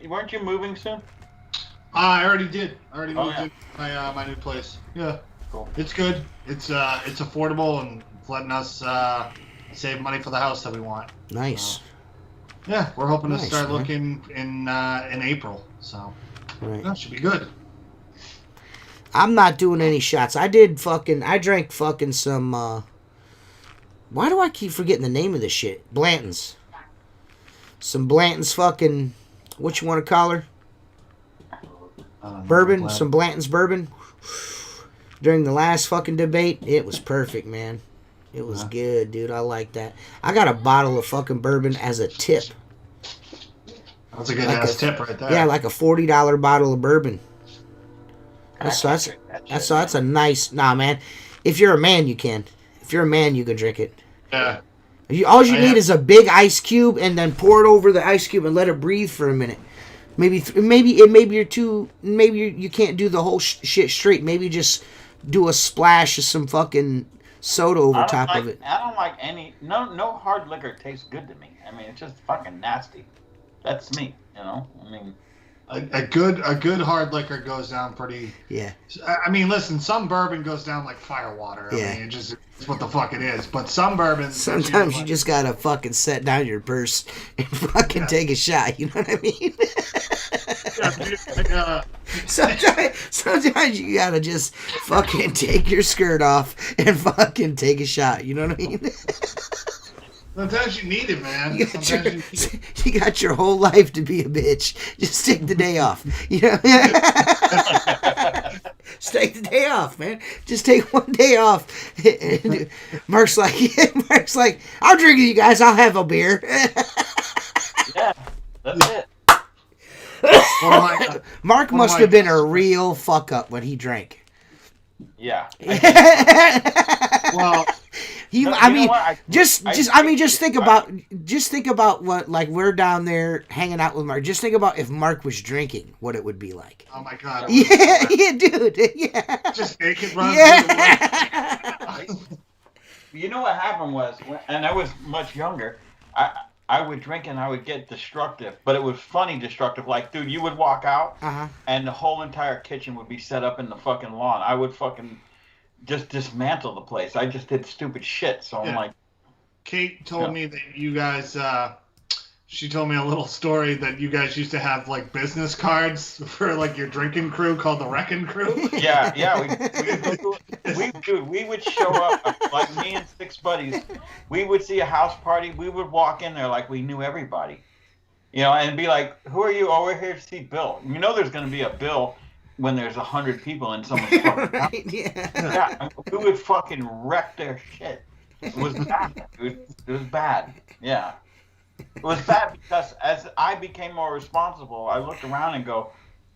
Weren't you moving soon? I already did. I already moved in my new place. Yeah. Cool. It's good. It's affordable and it's letting us save money for the house that we want. Nice. Yeah, we're hoping to start looking in April. So that should be good. I'm not doing any shots. I drank fucking some why do I keep forgetting the name of this shit? Blanton's. Some Blanton's fucking what you want to call her? Bourbon, some Blanton's bourbon. During the last fucking debate, it was perfect, man. It was good, dude. I like that. I got a bottle of fucking bourbon as a tip. That's a good ass tip right there. Yeah, like a $40 bottle of bourbon. That's a nice... Nah, man. If you're a man, you can. If you're a man, you can drink it. Yeah. All you need is a big ice cube and then pour it over the ice cube and let it breathe for a minute. Maybe you can't do the whole shit straight. Maybe just do a splash of some fucking soda over top of it. I don't like any no hard liquor tastes good to me. I mean, it's just fucking nasty. That's me, you know. I mean, a good hard liquor goes down pretty. Yeah. I mean, listen, some bourbon goes down like fire water. I mean, it's what the fuck it is. But some bourbon. Sometimes you just gotta fucking set down your purse and fucking take a shot. You know what I mean? Sometimes you gotta just fucking take your skirt off and fucking take a shot. You know what I mean? Sometimes you need it, man. You got your whole life to be a bitch. Just take the day off. You know? Just take the day off, man. Just take one day off. Mark's like, I'll drink with you guys. I'll have a beer. Yeah, that's it. Mark must have been a real fuck up when he drank. Yeah. Just think about what, like, we're down there hanging out with Mark. Just think about if Mark was drinking, what it would be like. Oh my God. Yeah, dude. Yeah. Just naked run. Yeah. You know what happened was, and I was much younger, I would drink and I would get destructive, but it was funny destructive. Like, dude, you would walk out and the whole entire kitchen would be set up in the fucking lawn. I would fucking just dismantle the place. I just did stupid shit. So I'm like, Kate told me that you guys, she told me a little story that you guys used to have like business cards for like your drinking crew called the Wrecking Crew. Yeah. We would show up, like me and 6 buddies. We would see a house party. We would walk in there like we knew everybody, and be like, "Who are you? Oh, we're here to see Bill." You know, there's going to be a Bill when there's 100 people in someone's fucking house. Yeah. We would fucking wreck their shit. It was bad, dude. It was bad. Yeah. It was bad because as I became more responsible, I looked around and go,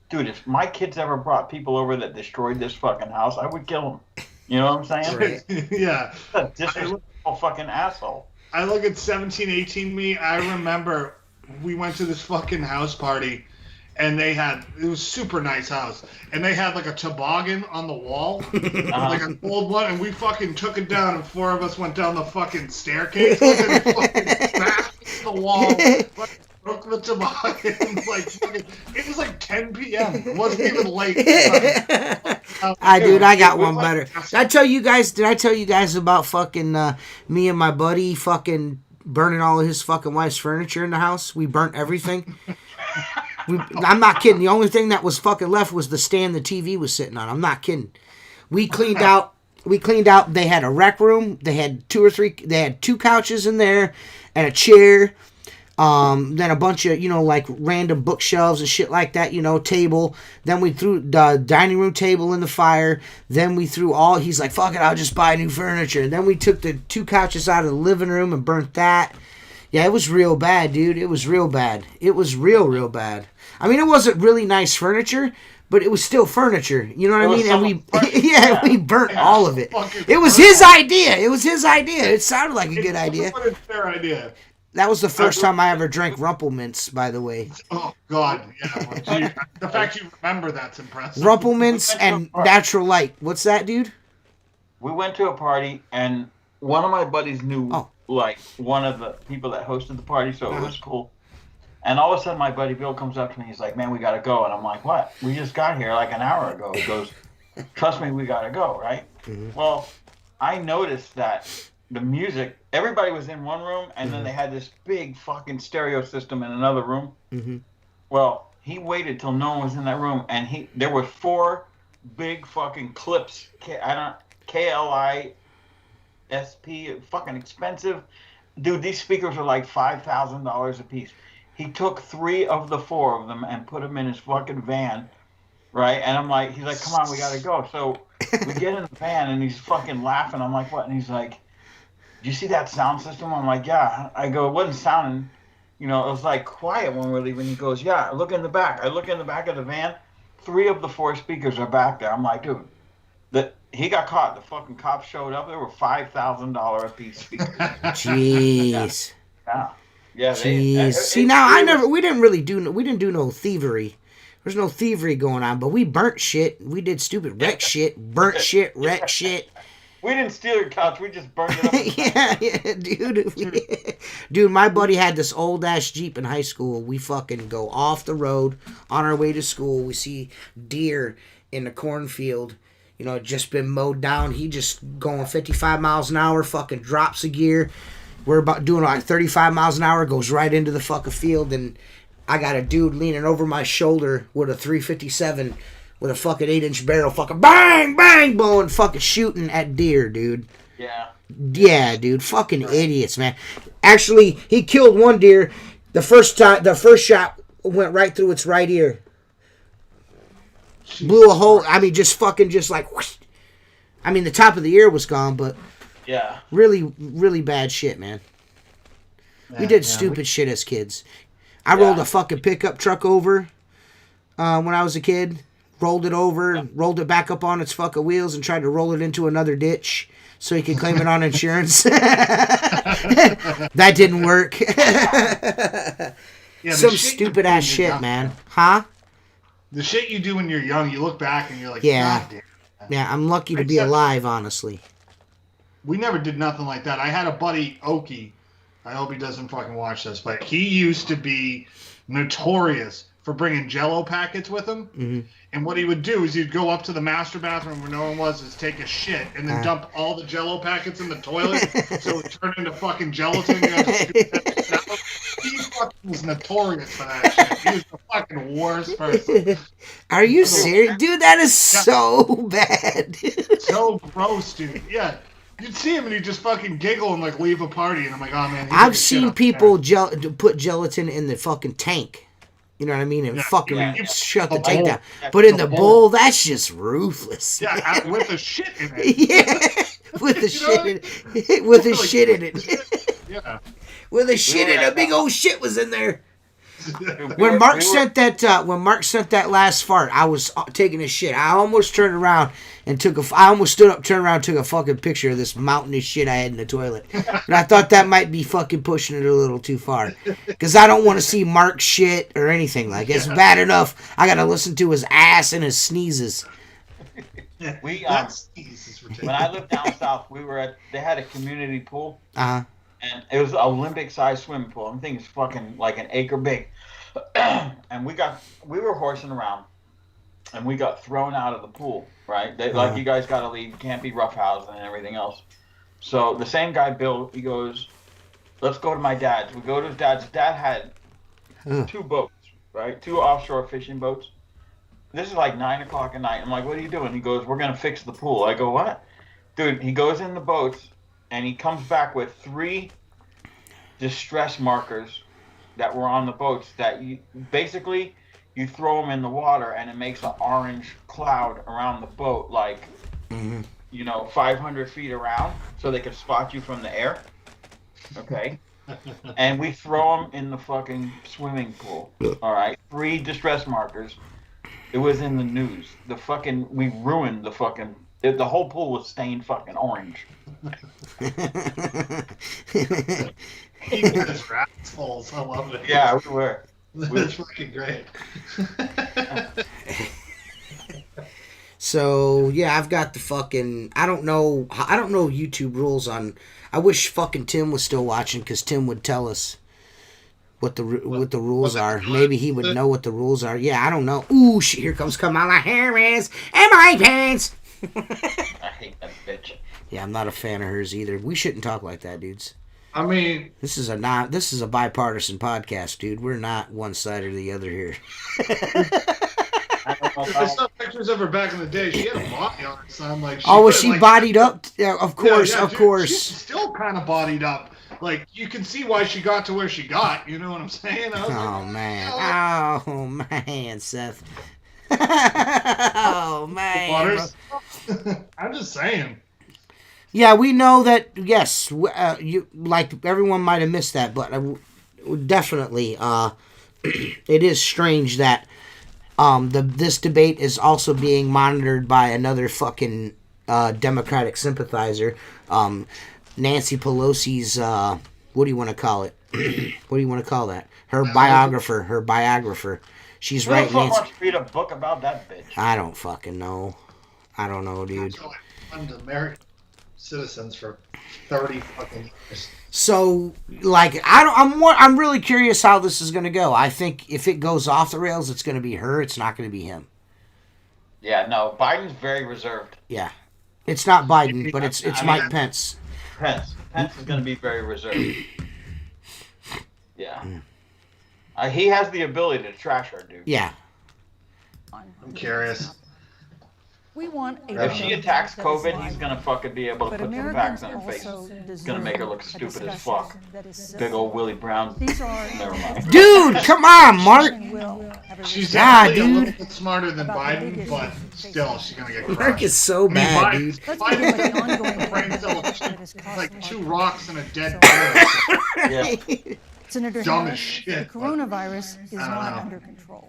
dude, if my kids ever brought people over that destroyed this fucking house, I would kill them. You know what I'm saying? Right. Yeah. Disrespectful fucking asshole. I look at 17, 18 me. I remember we went to this fucking house party, and it was super nice house, and they had like a toboggan on the wall, like an old one, and we fucking took it down, and 4 of us went down the fucking staircase, and fucking smashed the wall, broke the toboggan, like fucking, it was like 10 p.m. It wasn't even late. Dude, I got one better. Did I tell you guys about fucking me and my buddy fucking burning all of his fucking wife's furniture in the house? We burnt everything. I'm not kidding. The only thing that was fucking left was the stand the TV was sitting on. I'm not kidding. We cleaned out. They had a rec room. They had 2 couches in there and a chair. Then a bunch of, like random bookshelves and shit like that, table. Then we threw the dining room table in the fire. Then we threw he's like, fuck it, I'll just buy new furniture. And then we took the 2 couches out of the living room and burnt that. Yeah, it was real bad, dude. It was real bad. It was real bad. I mean, it wasn't really nice furniture, but it was still furniture. You know what I mean? And we burnt all of it. It was his idea. It sounded like a good idea. What a fair idea. That was the first time I ever drank Rumplemints, by the way. Oh, God. Yeah. Well, the fact you remember that's impressive. Rumplemints and Natural Light. What's that, dude? We went to a party, and one of my buddies knew, like, one of the people that hosted the party, so it was cool. And all of a sudden, my buddy Bill comes up to me. He's like, man, we got to go. And I'm like, what? We just got here like an hour ago. He goes, trust me, we got to go, right? Mm-hmm. Well, I noticed that the music, everybody was in one room, and then they had this big fucking stereo system in another room. Mm-hmm. Well, he waited till no one was in that room, and there were 4 big fucking clips, KLISP, fucking expensive. Dude, these speakers are like $5,000 a piece. He took 3 of the 4 of them and put them in his fucking van, right? And he's like, come on, we gotta go. So we get in the van, and he's fucking laughing. I'm like, what? And he's like, do you see that sound system? I'm like, yeah. I go, it wasn't sounding, it was like quiet when we're leaving. He goes, yeah, look in the back. I look in the back of the van. 3 of the 4 speakers are back there. I'm like, dude, he got caught. The fucking cops showed up. There were $5,000 a piece speakers. Jeez. Yeah. Yeah. Jeez. See, now we didn't do no thievery. There's no thievery going on, but we burnt shit. We did stupid wreck shit, burnt shit, wreck shit. We didn't steal your couch. We just burned it up. yeah, dude. Dude, my buddy had this old ass Jeep in high school. We fucking go off the road on our way to school. We see deer in the cornfield. Just been mowed down. He just going 55 miles an hour, fucking drops a gear. We're about doing like 35 miles an hour, goes right into the fucking field, and I got a dude leaning over my shoulder with a 357 with a fucking 8-inch barrel, fucking bang, bang, blowing, fucking shooting at deer, dude. Yeah. Yeah, dude, fucking idiots, man. Actually, he killed one deer. The first shot went right through its right ear. Blew a hole. I mean, just like, whoosh. I mean, the top of the ear was gone, but yeah, really, really bad shit, man. We did stupid shit as kids. I rolled a fucking pickup truck over when I was a kid. rolled it over, rolled it back up on its fucking wheels, and tried to roll it into another ditch so he could claim it on insurance. That didn't work. Some stupid ass shit, man. Huh? The shit you do when you're young, you look back and you're like, yeah. God damn. Yeah, I'm lucky to be alive, honestly. We never did nothing like that. I had a buddy, Okie. I hope he doesn't fucking watch this, but he used to be notorious for bringing Jell-O packets with him. Mm-hmm. And what he would do is he'd go up to the master bathroom where no one was, is take a shit, and then dump all the Jell-O packets in the toilet, so it turned into fucking gelatin. You he fucking was notorious for that shit. He was the fucking worst person. Are you serious? Dude, that is so bad. So gross, dude. Yeah. You'd see him and he'd just fucking giggle and like leave a party, and I'm like, oh man. I've seen people put gelatin in the fucking tank. You know what I mean? And shut the tank down. But in the bowl, that's just ruthless. Yeah, with the shit in it. Yeah, with the shit in it. With the shit in it. Yeah. With the shit in it. A big old shit was in there. When Mark sent that last fart, I was taking a shit. I almost turned around and I almost stood up, turned around, and took a fucking picture of this mountain of shit I had in the toilet. And I thought that might be fucking pushing it a little too far, because I don't want to see Mark shit or anything. Like, it's bad enough I gotta listen to his ass and his sneezes. When I lived down south, they had a community pool. And it was an Olympic-sized swimming pool. I think it's fucking like an acre big. And we were horsing around, and we got thrown out of the pool, right? Like, you guys got to leave. You can't be roughhousing and everything else. So the same guy, Bill, he goes, let's go to my dad's. We go to his dad's. His dad had 2 boats, right? 2 offshore fishing boats. This is like 9 o'clock at night. I'm like, what are you doing? He goes, we're going to fix the pool. I go, what? Dude, he goes in the boats, and he comes back with 3 distress markers that were on the boats that you throw them in the water, and it makes an orange cloud around the boat, like, 500 feet around, so they can spot you from the air. Okay? And we throw them in the fucking swimming pool. All right? 3 distress markers. It was in the news. We ruined the whole pool was stained fucking orange. He got his rats full. I love it. Yeah, we were. That's fucking great. So yeah, I've got the fucking. I don't know YouTube rules on. I wish fucking Tim was still watching, because Tim would tell us what the rules are. Maybe he would know what the rules are. Yeah, I don't know. Ooh, shit, here comes Kamala Harris and my pants. I hate that bitch. Yeah, I'm not a fan of hers either. We shouldn't talk like that, dudes. I mean, this is a bipartisan podcast, dude. We're not one side or the other here. I saw pictures of her back in the day. She had a body on her, son. Like, was she bodied up? Yeah, of course, of course. She's still kind of bodied up. Like, you can see why she got to where she got. You know what I'm saying? Oh man, Seth. Oh man. I'm just saying. Yeah, we know that. Yes, you like everyone might have missed that, but definitely, it is strange that this debate is also being monitored by another fucking Democratic sympathizer, Nancy Pelosi's. What do you want to call it? What do you want to call that? Her biographer. She's right. Nancy wants to read a book about that bitch. I don't fucking know. I don't know, dude. American citizens for 30 fucking years. So, like, I'm really curious how this is going to go. I think if it goes off the rails, it's going to be her. It's not going to be him. Yeah, no, Biden's very reserved. Yeah, it's not Biden, but it's Mike Pence. Pence is going to be very reserved. Yeah, he has the ability to trash her, dude. Yeah. I'm curious. We want if she attacks COVID, he's gonna fucking be able to put some facts on her face. It's gonna make her look stupid as fuck. Big old Willie Brown. Never mind. Dude, come on, Mark. She's definitely a little bit smarter than Biden, but still, she's gonna get crushed. Mark is so bad, dude. Biden's like 2 rocks and a dead bird. Yeah. Senator Dumb Harris, as shit. the coronavirus is not under control.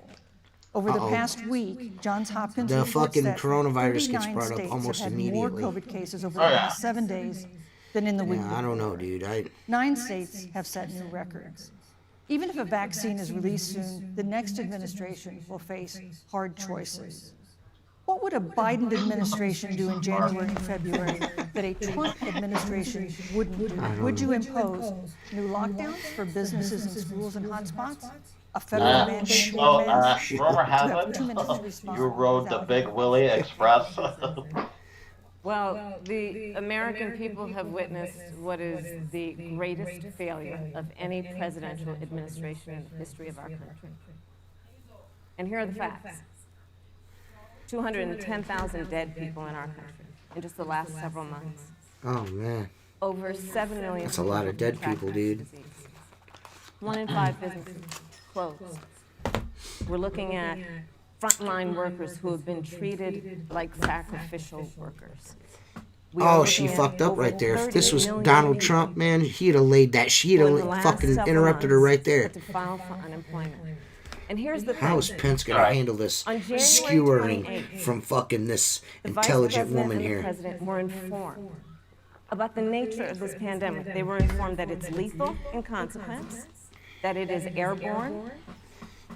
Over the past week, Johns Hopkins The reports fucking that coronavirus gets 39 brought up states almost have had immediately. more COVID cases over the past 7 days than in the week before. I don't know, dude. 9 states have set new records. Even if a vaccine is released soon, the next administration will face hard choices. What would a Biden administration do in January and February that a Trump administration wouldn't do? Would you impose new lockdowns for businesses and schools and hotspots? A federal mandate for masks? Rumor has it you rode the Big Willie Express. Well, the American people have witnessed what is the greatest failure of any presidential administration in the history of our country. And here are the facts. 210,000 dead people in our country in just the last several months. Oh, man. Over 7 million. That's a lot of dead people, dude. 1 in 5 businesses closed. We're looking at frontline workers who have been treated like sacrificial workers. Oh, she fucked up right there. If this was Donald Trump, man, he'd have laid that. She'd have fucking interrupted her right there. To file for unemployment. And here's the How is Pence going to handle this skewering from fucking this intelligent woman here? The president were informed about the nature of this pandemic. They were informed that it's lethal in consequence, that it is airborne,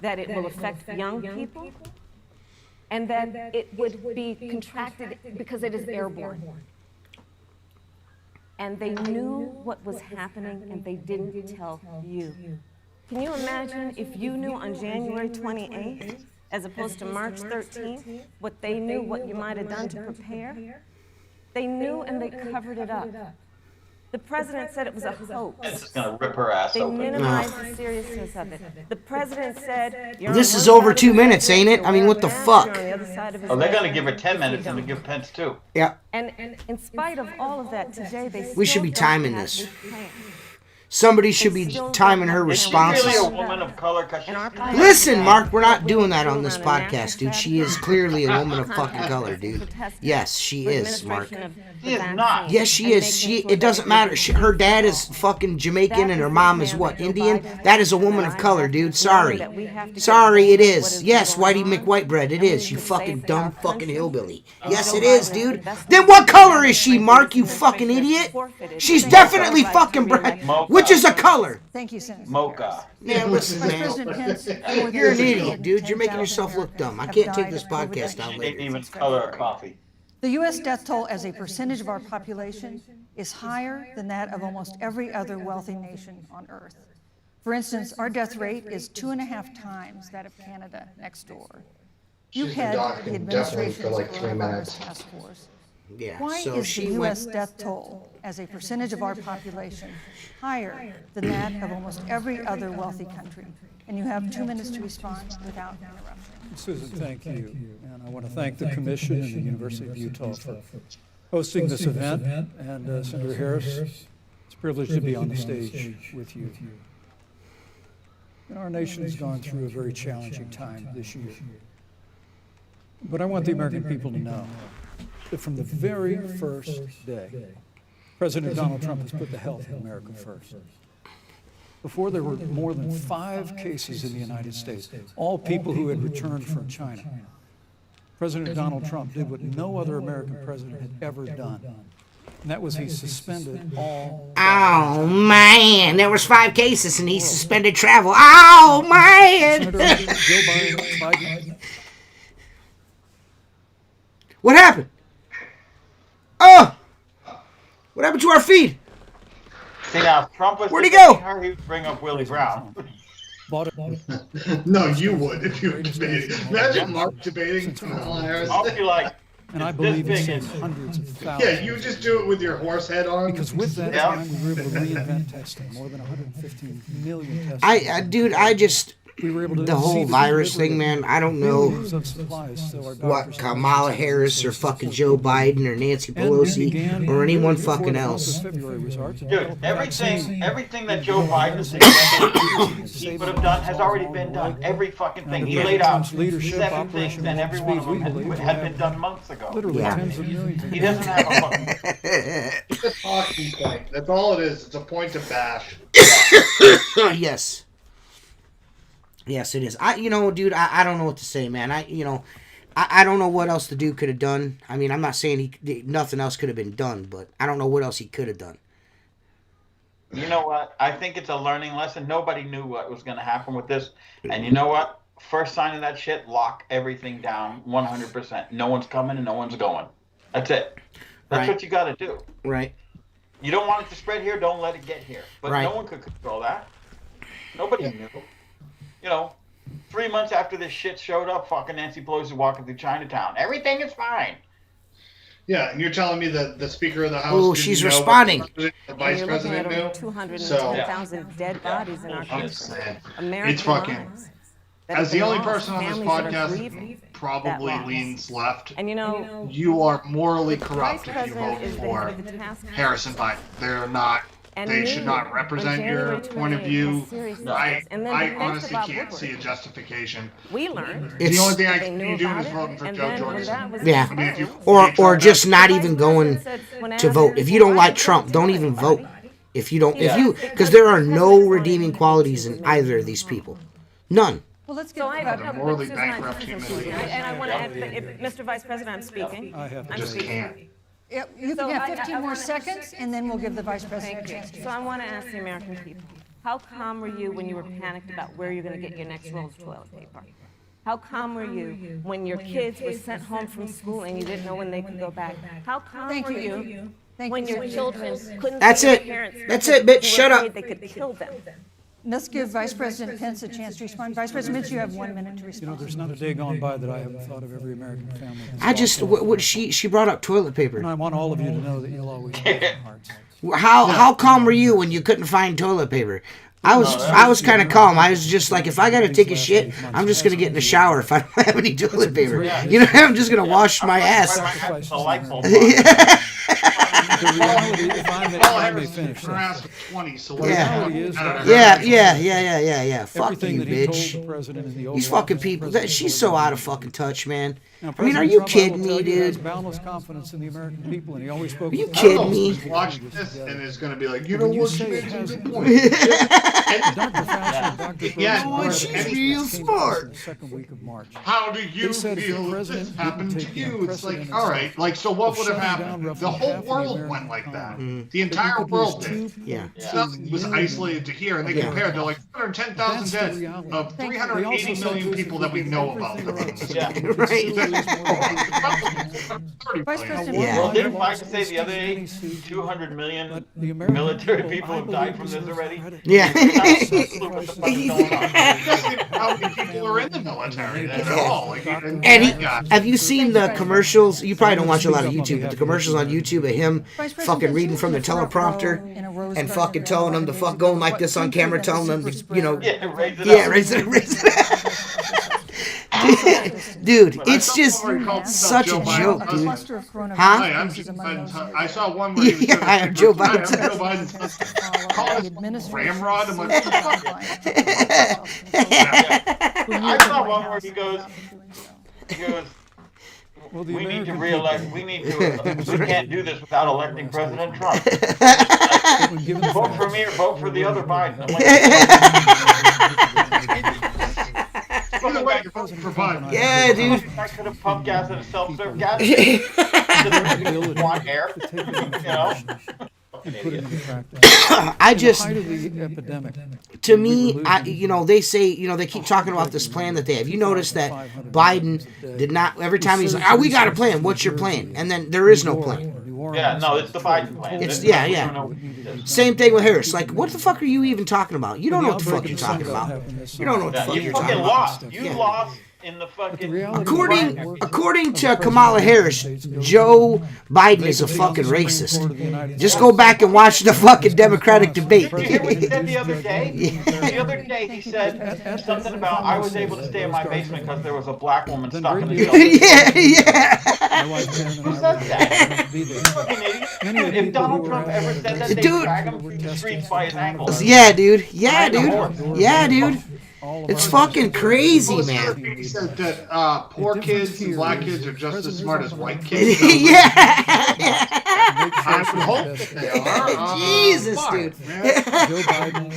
that it will affect young people, and that it would be contracted because it is airborne. And they knew what was happening, and they didn't tell you. Can you imagine if you knew on January 28th, as opposed to March 13th, what they knew, what you might have done to prepare? They knew and they covered it up. The president said it was a hoax. It's just going to rip her ass open. They minimized the seriousness of it. The president said... This is over 2 minutes, ain't it? I mean, what the fuck? Oh, they're going to give her 10 minutes and they give Pence 2. Yeah. And in spite of all of that, today they We should be timing this. Somebody should be timing her responses. Is she really a woman of color? Listen, Mark, we're not doing that on this podcast, dude. She is clearly a woman of fucking color, dude. Yes, she is, Mark. She is not. Yes, she is. It doesn't matter. Her dad is fucking Jamaican and her mom is what, Indian? That is a woman of color, dude. Sorry. Sorry, it is. Yes, Whitey McWhitebread, it is. You fucking dumb fucking hillbilly. Yes, it is, dude. Then what color is she, Mark, you fucking idiot? She's definitely fucking bread. Which is a color. Thank you, Senator. Mocha. Yeah, listen, man. You're an idiot, dude. You're making yourself look dumb. I can't take this podcast down She later. didn't even color a coffee. The U.S. death toll as a percentage of our population is higher than that of almost every other wealthy nation on Earth. For instance, our death rate is 2.5 times that of Canada next door. You head the administration's coronavirus task force. Yeah, Why so is she the went. U.S. death toll as a percentage of our population higher than that of almost every other wealthy country? And you have 2 minutes to respond without interruption. Susan, thank you. And I want to thank the Commission and the University of Utah for hosting this event. And Senator Harris, it's a privilege to be on the stage with you. And our nation has gone through a very challenging time this year. But I want the American people to know that from the very first day, President Donald Trump has put the health of America first. Before there were more than 5 cases in the United States, all people who had returned from China, President Donald Trump did what no other American president had ever done. And that was he suspended all... Oh, man. There was 5 cases and he suspended travel. Oh, man. Senator Joe Biden... What happened? Oh! What happened to our feed? See, now, if Trump was Where'd he go? her, he would bring up Willie Brown. No, you would if you were debating. Imagine Mark debating Kamala Harris. I'll be like, And I believe this it's thing in is- hundreds of thousands. Yeah, you just do it with your horse head on. Because with that Yeah. time, we were able to reinvent testing. More than 115 million tests. Dude, I just... we were able to The whole see virus delivery thing, man, of I don't know millions of supplies, so our what doctors- Kamala Harris or fucking Joe Biden or Nancy And we Pelosi began or anyone before fucking the 12th of else. February was hard to Dude, develop everything that Joe Biden suggested he would have done has already been done. Every fucking thing. He laid out Leadership, 7 things, Operation and every Warp one of Speed, them we believe had we been have done months ago. literally Yeah. tens of millions of He doesn't have a It's a talking point. That's all it is. It's a point to bash. Yes. Yes, it is. Dude, I don't know what to say, man. I don't know what else the dude could have done. I mean, I'm not saying nothing else could have been done, but I don't know what else he could have done. You know what? I think it's a learning lesson. Nobody knew what was going to happen with this. And you know what? First sign of that shit, lock everything down 100%. No one's coming and no one's going. That's it. That's what you got to do. Right. You don't want it to spread here, don't let it get here. But no one could control that. Nobody knew. 3 months after this shit showed up, fucking Nancy Pelosi walking through Chinatown. Everything is fine. Yeah, and you're telling me that the Speaker of the House. Oh, she's responding. The Vice President knew. 210,000 dead bodies in our country. It's fucking. As the only person on this podcast probably leans left, and you are morally corrupt if you vote for Harrison Biden. They're not. They should not represent your point of view. I honestly can't see a justification. We learned. The only thing I can do is voting for Joe Jordan. Yeah. Or just not even going to vote. If you don't like Trump, don't even vote. Because there are no redeeming qualities in either of these people. None. Well, let's go. They're morally bankrupt and I want to add, Mr. Vice President, I'm speaking. I just can't. You can have 15 more seconds, and then we'll give the Vice President a chance to. So I want to ask the American people, how calm were you when you were panicked about where you're going to get your next roll of toilet paper? How calm were you when your kids were sent home from school and you didn't know when they could go back? How calm were you when your children couldn't see their parents? That's it, bitch. Shut up. They could kill them. Let's give Vice President Pence a chance to respond. Vice President Pence, you have 1 minute to respond. There's not a day gone by that I haven't thought of every American I family. just, she brought up toilet paper. And I want all of you to know that you'll always have my hearts. How calm were you when you couldn't find toilet paper? I was kind of calm. I was just like, if I got to take a shit, I'm just going to get in the shower if I don't have any toilet paper. I'm just going to wash my ass. The reality, if I may finish that. Yeah. Fuck you, bitch. These fucking people. She's so out of fucking touch, man. I mean, are you kidding me, dude? Boundless confidence in the American people, and he always spoke. Are you kidding me? Watching this, and it's going to be like, you know what? She made a good point. Dr. Fauci, Dr. Yeah, she's real smart. The second week of March. How do you feel if this happened to you? It's like, all right, like, so what would have happened? The whole world went like that. The entire world did. Yeah. Nothing was isolated to here, and they compared, they're like 410,000 deaths of 380 million people that we know about. Right. Well, didn't Biden say the other day 200 million military people have died from this already? Yeah. How many people are in the military at all? Have you seen the commercials? You probably don't watch a lot of YouTube, but the commercials on YouTube of him fucking reading from the teleprompter and fucking telling them to fuck, going like this on camera, telling them to, raise it. Dude, it's just such a joke, dude. Huh? I saw one where he was I'm Joe Biden. Call it ramrod. I'm like, what the fuck? I saw one where he goes, we need to reelect, we can't do this without electing President Trump. Vote for me or vote for the other Biden. I'm like, yeah, dude. I could have pumped gas at a self-serve gas station. Want air, And put it into practice. I just, the epidemic, to me, they say, they keep talking about this plan that they have. You notice that Biden did not, every time he's like, we got a plan, what's your plan? And then there is no plan. Yeah, no, it's the Biden plan. Same thing with Harris. Like, what the fuck are you even talking about? You don't know what the fuck you're talking about. You don't know what the fuck you're talking about. You lost in the fucking... According to Kamala Harris, Joe Biden is a fucking racist. Just go back and watch the fucking Democratic debate. You hear what he said the other day? The other day he said something about, I was able to stay in my basement because there was a black woman stuck in the Yeah. Who said that? If Donald Trump ever said that, they'd drag him through the streets by his ankles. Yeah, dude. It's fucking crazy, man. He said that poor kids and black kids are just as smart as white kids. I would hope that they are. Jesus, dude. Joe Biden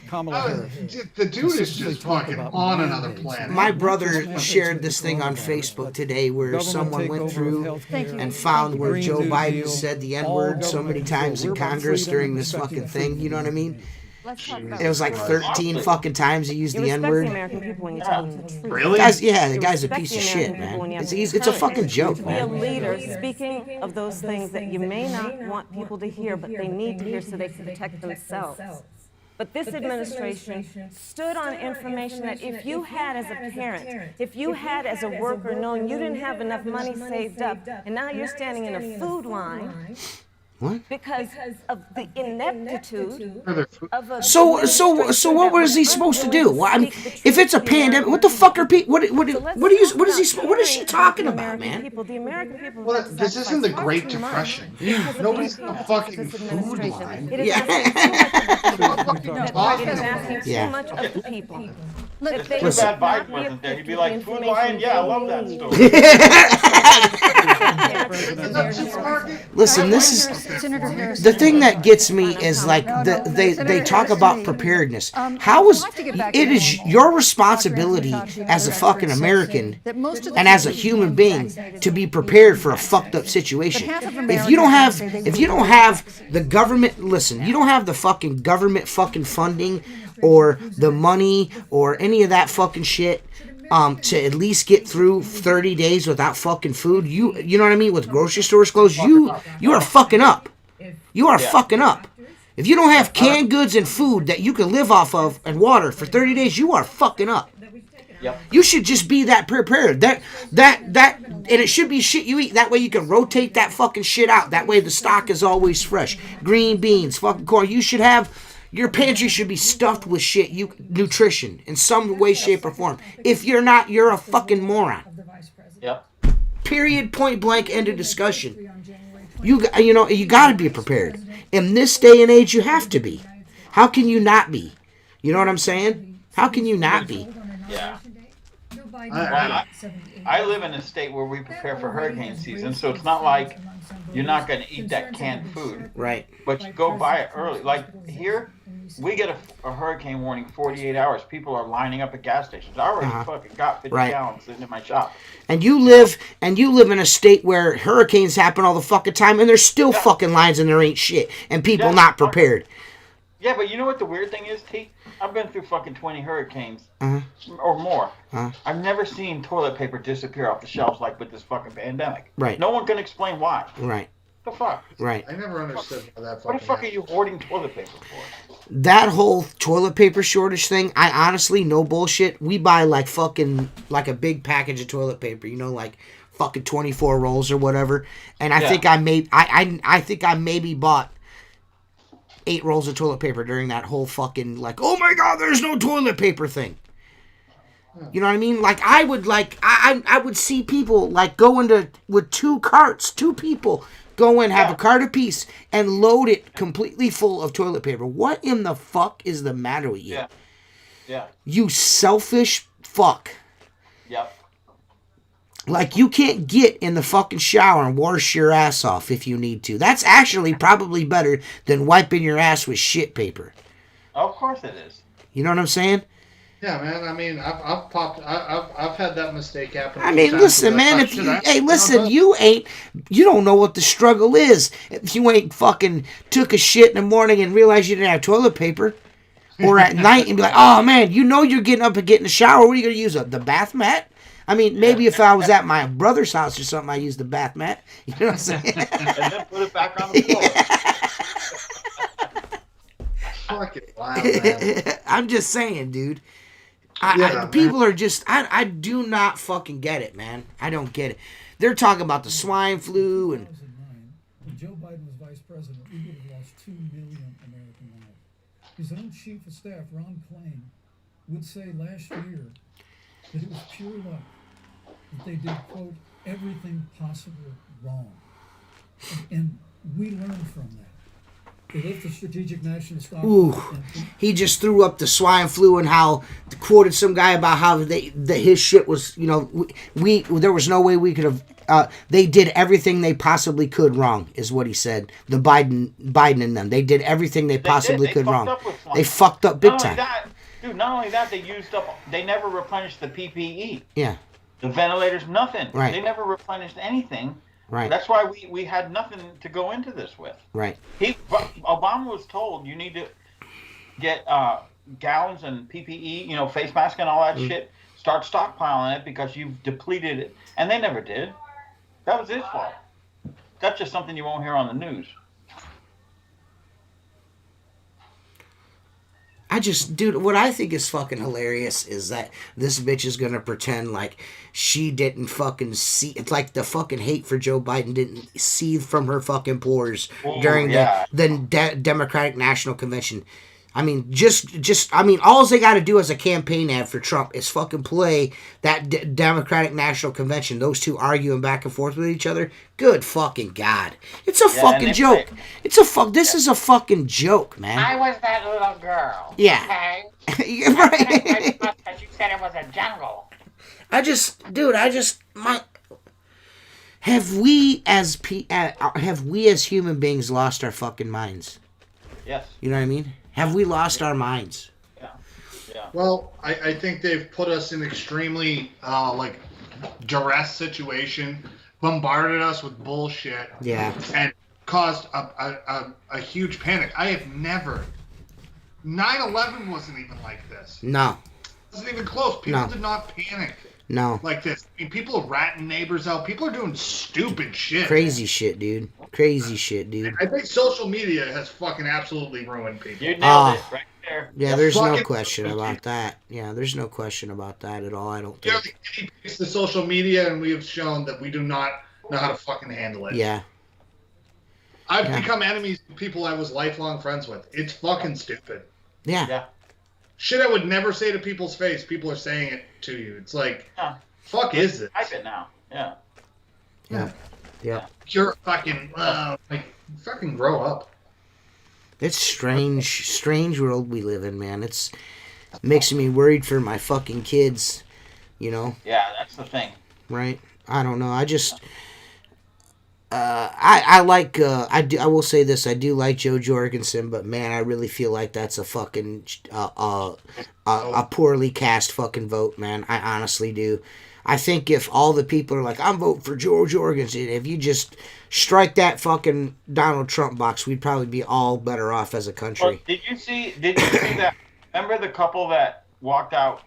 Kamala Harris. The dude is just fucking on another planet. My brother shared this thing on Facebook today where someone went through and found where Joe Biden said the N-word so many times in Congress during this fucking thing. You know what I mean? It was like 13 fucking times he used the N-word. Really? Yeah, the guy's a piece of shit, man. It's a fucking joke, Be a man. leader speaking of those things that you may not want people to hear, but they need to hear so they can protect themselves. But this administration stood on information that if you had as a parent, if you had as a worker knowing you didn't have enough money saved up, and now you're standing in a food line, What? because of the ineptitude of a So what was he supposed to do? Well, I mean, if it's a pandemic, what the fuck are people? What is she talking about, man? The American people. Well, this isn't the Great Depression. Nobody's in a fucking food line. It is asking too much of the people. It's too bad Biden wasn't there. He'd be like, food line? Yeah, I love that story. Listen, this is the thing that gets me is like they talk about preparedness. How is it is your responsibility as a fucking American and as a human being to be prepared for a fucked up situation. If you don't have the government, listen, you don't have the fucking government fucking funding or the money or any of that fucking shit to at least get through 30 days without fucking food. You know what I mean? With grocery stores closed, you are fucking up. You are fucking up. If you don't have canned goods and food that you can live off of and water for 30 days, you are fucking up. Yep. You should just be that prepared. That and it should be shit you eat. That way you can rotate that fucking shit out. That way the stock is always fresh. Green beans, fucking corn. You should have your pantry should be stuffed with shit, nutrition in some way, shape, or form. If you're not, you're a fucking moron. Yep. Period. Point blank. End of discussion. You got to be prepared. In this day and age, you have to be. How can you not be? You know what I'm saying? How can you not be? Yeah. I live in a state where we prepare for hurricane season, so it's not like you're not going to eat that canned food. Right. But you go buy it early. Like here, we get a hurricane warning 48 hours. People are lining up at gas stations. I already fucking got 50 gallons sitting in my shop. And you live in a state where hurricanes happen all the fucking time, and there's still fucking lines and there ain't shit, and people not prepared. Yeah, but you know what the weird thing is, T? I've been through fucking 20 hurricanes or more. I've never seen toilet paper disappear off the shelves like with this fucking pandemic. Right. No one can explain why. Right. The fuck? Right. I never understood how that fucking What the fuck are you hoarding toilet paper for? That whole toilet paper shortage thing, I honestly, no bullshit, we buy like a big package of toilet paper, like fucking 24 rolls or whatever. And I think I think I maybe bought 8 rolls of toilet paper during that whole fucking oh my god, there's no toilet paper thing. You know what I mean? Like I would see people go into with 2 carts, 2 people go in, have a cart apiece, and load it completely full of toilet paper. What in the fuck is the matter with you? Yeah. You selfish fuck. Yep. Like, you can't get in the fucking shower and wash your ass off if you need to. That's actually probably better than wiping your ass with shit paper. Of course it is. You know what I'm saying? Yeah, man. I mean, I've had that mistake happen. I mean, listen, man. You don't know what the struggle is if you ain't fucking took a shit in the morning and realized you didn't have toilet paper, or at night and be like, oh man, you're getting up and getting in the shower. What are you gonna use? The bath mat? I mean, maybe if I was at my brother's house or something, I used the bath mat. You know what I'm saying? And then put it back on the floor. Fucking wild, man. I'm just saying, dude. People are just, I do not fucking get it, man. I don't get it. They're talking about the swine flu and... When Joe Biden was vice president, we would have lost 2 million American lives. His own chief of staff, Ron Klain, would say last year that it was pure luck that they did, quote, everything possible wrong. And we learned from that. They left the strategic national stock. Ooh, he just threw up the swine flu and how quoted some guy about how his shit was, there was no way we could have they did everything they possibly could wrong, is what he said. The Biden and them, they did everything they possibly could wrong. They fucked up big time. Not only that, they never replenished the PPE. Yeah. The ventilators, nothing. Right. They never replenished anything. Right. That's why we had nothing to go into this with. Right. Obama was told you need to get gowns and PPE, face mask and all that shit. Start stockpiling it because you've depleted it. And they never did. That was his fault. That's just something you won't hear on the news. Dude, what I think is fucking hilarious is that this bitch is gonna pretend like she didn't fucking see. It's like the fucking hate for Joe Biden didn't seethe from her fucking pores during the Democratic National Convention. I mean, all they got to do as a campaign ad for Trump is fucking play that Democratic National Convention. Those two arguing back and forth with each other. Good fucking God. It's a fucking joke. This is a fucking joke, man. I was that little girl. Yeah. Okay? Right. Because you said it was a jungle. Have we as human beings lost our fucking minds? Yes. You know what I mean? Have we lost our minds? Yeah. Well, I think they've put us in extremely duress situation, bombarded us with bullshit, and caused a huge panic. I have never. 9/11 wasn't even like this. No. It wasn't even close. People did not panic. No. Like this. I mean, people are ratting neighbors out. People are doing stupid shit. Crazy shit, dude. Crazy shit, dude. I think social media has fucking absolutely ruined people. You nailed it right there. Yeah, there's no question about that. Yeah, there's no question about that at all, I don't think. Yeah, any piece of social media, and we have shown that we do not know how to fucking handle it. Yeah. I've become enemies with people I was lifelong friends with. It's fucking stupid. Yeah. Shit I would never say to people's face. People are saying it to you. It's like, fuck is this? Type it now. Yeah. You're fucking, fucking grow up. It's strange world we live in, man. It's makes me worried for my fucking kids, you know? Yeah, that's the thing. Right? I don't know. I just... I will say this, I do like Joe Jorgensen, but man, I really feel like that's a fucking a poorly cast fucking vote, man. I honestly do. I think if all the people are like, I'm voting for Joe Jorgensen, if you just strike that fucking Donald Trump box, we'd probably be all better off as a country. Well, did you see that? Remember the couple that walked out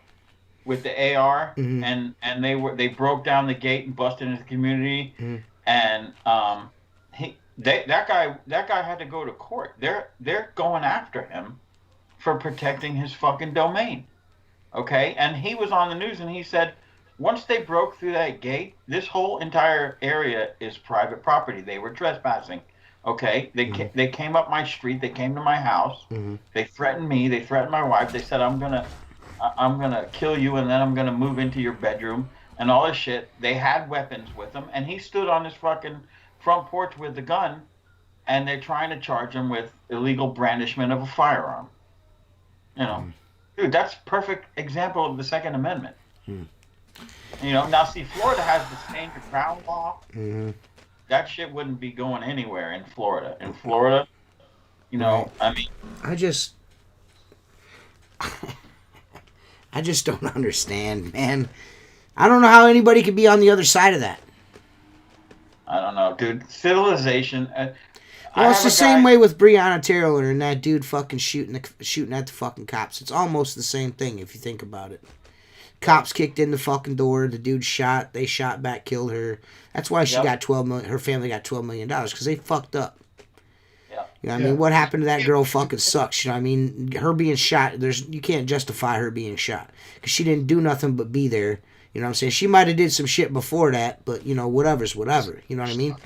with the AR and they broke down the gate and busted into the community? And that guy had to go to court. They're going after him for protecting his fucking domain. Okay? And he was on the news and he said, once they broke through that gate, this whole entire area is private property. They were trespassing. Okay? They came up my street. They came to my house. They threatened me. They threatened my wife. They said, I'm gonna kill you and then I'm gonna move into your bedroom. And all this shit. They had weapons with them, and he stood on his fucking front porch with the gun, and they're trying to charge him with illegal brandishment of a firearm. You know, dude, that's perfect example of the Second Amendment. You know, now see, Florida has the stand your ground law. That shit wouldn't be going anywhere in Florida. In Florida, you know, I mean, I just don't understand, man. I don't know how anybody could be on the other side of that. I don't know, dude. Civilization. Well, it's the same way with Breonna Taylor and that dude fucking shooting at the fucking cops. It's almost the same thing if you think about it. Cops kicked in the fucking door. The dude shot. They shot back, killed her. That's why she got $12 million. Her family got $12 million because they fucked up. You know what I mean? What happened to that girl fucking sucks. You know what I mean? Her being shot. You can't justify her being shot because she didn't do nothing but be there. You know what I'm saying? She might have did some shit before that, but, you know, whatever's whatever. You know what I mean?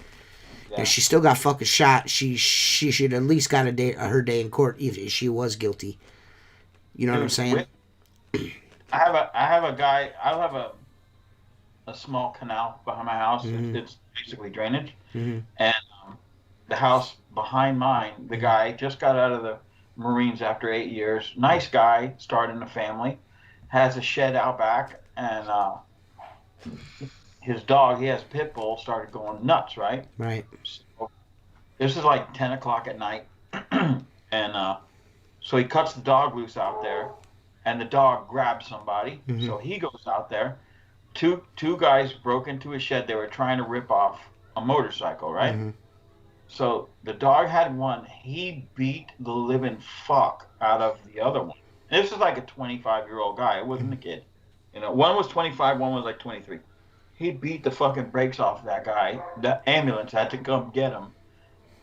Yeah. And she still got fucking shot. She should at least got her day in court if she was guilty. You know what I'm saying? I have a guy. I have a small canal behind my house. It's basically drainage. And the house behind mine, the guy just got out of the Marines after 8 years. Nice guy, starting a family. Has a shed out back. And his dog, he has pit bull, started going nuts, right? Right. So this is like 10 o'clock at night. And so he cuts the dog loose out there, and the dog grabs somebody. Mm-hmm. So he goes out there. Two guys broke into his shed. They were trying to rip off a motorcycle, right? Mm-hmm. So the dog had one. He beat the living fuck out of the other one. And this is like a 25-year-old guy. It wasn't a kid. You know, one was 25, one was like 23. He beat the fucking brakes off that guy. The ambulance had to come get him.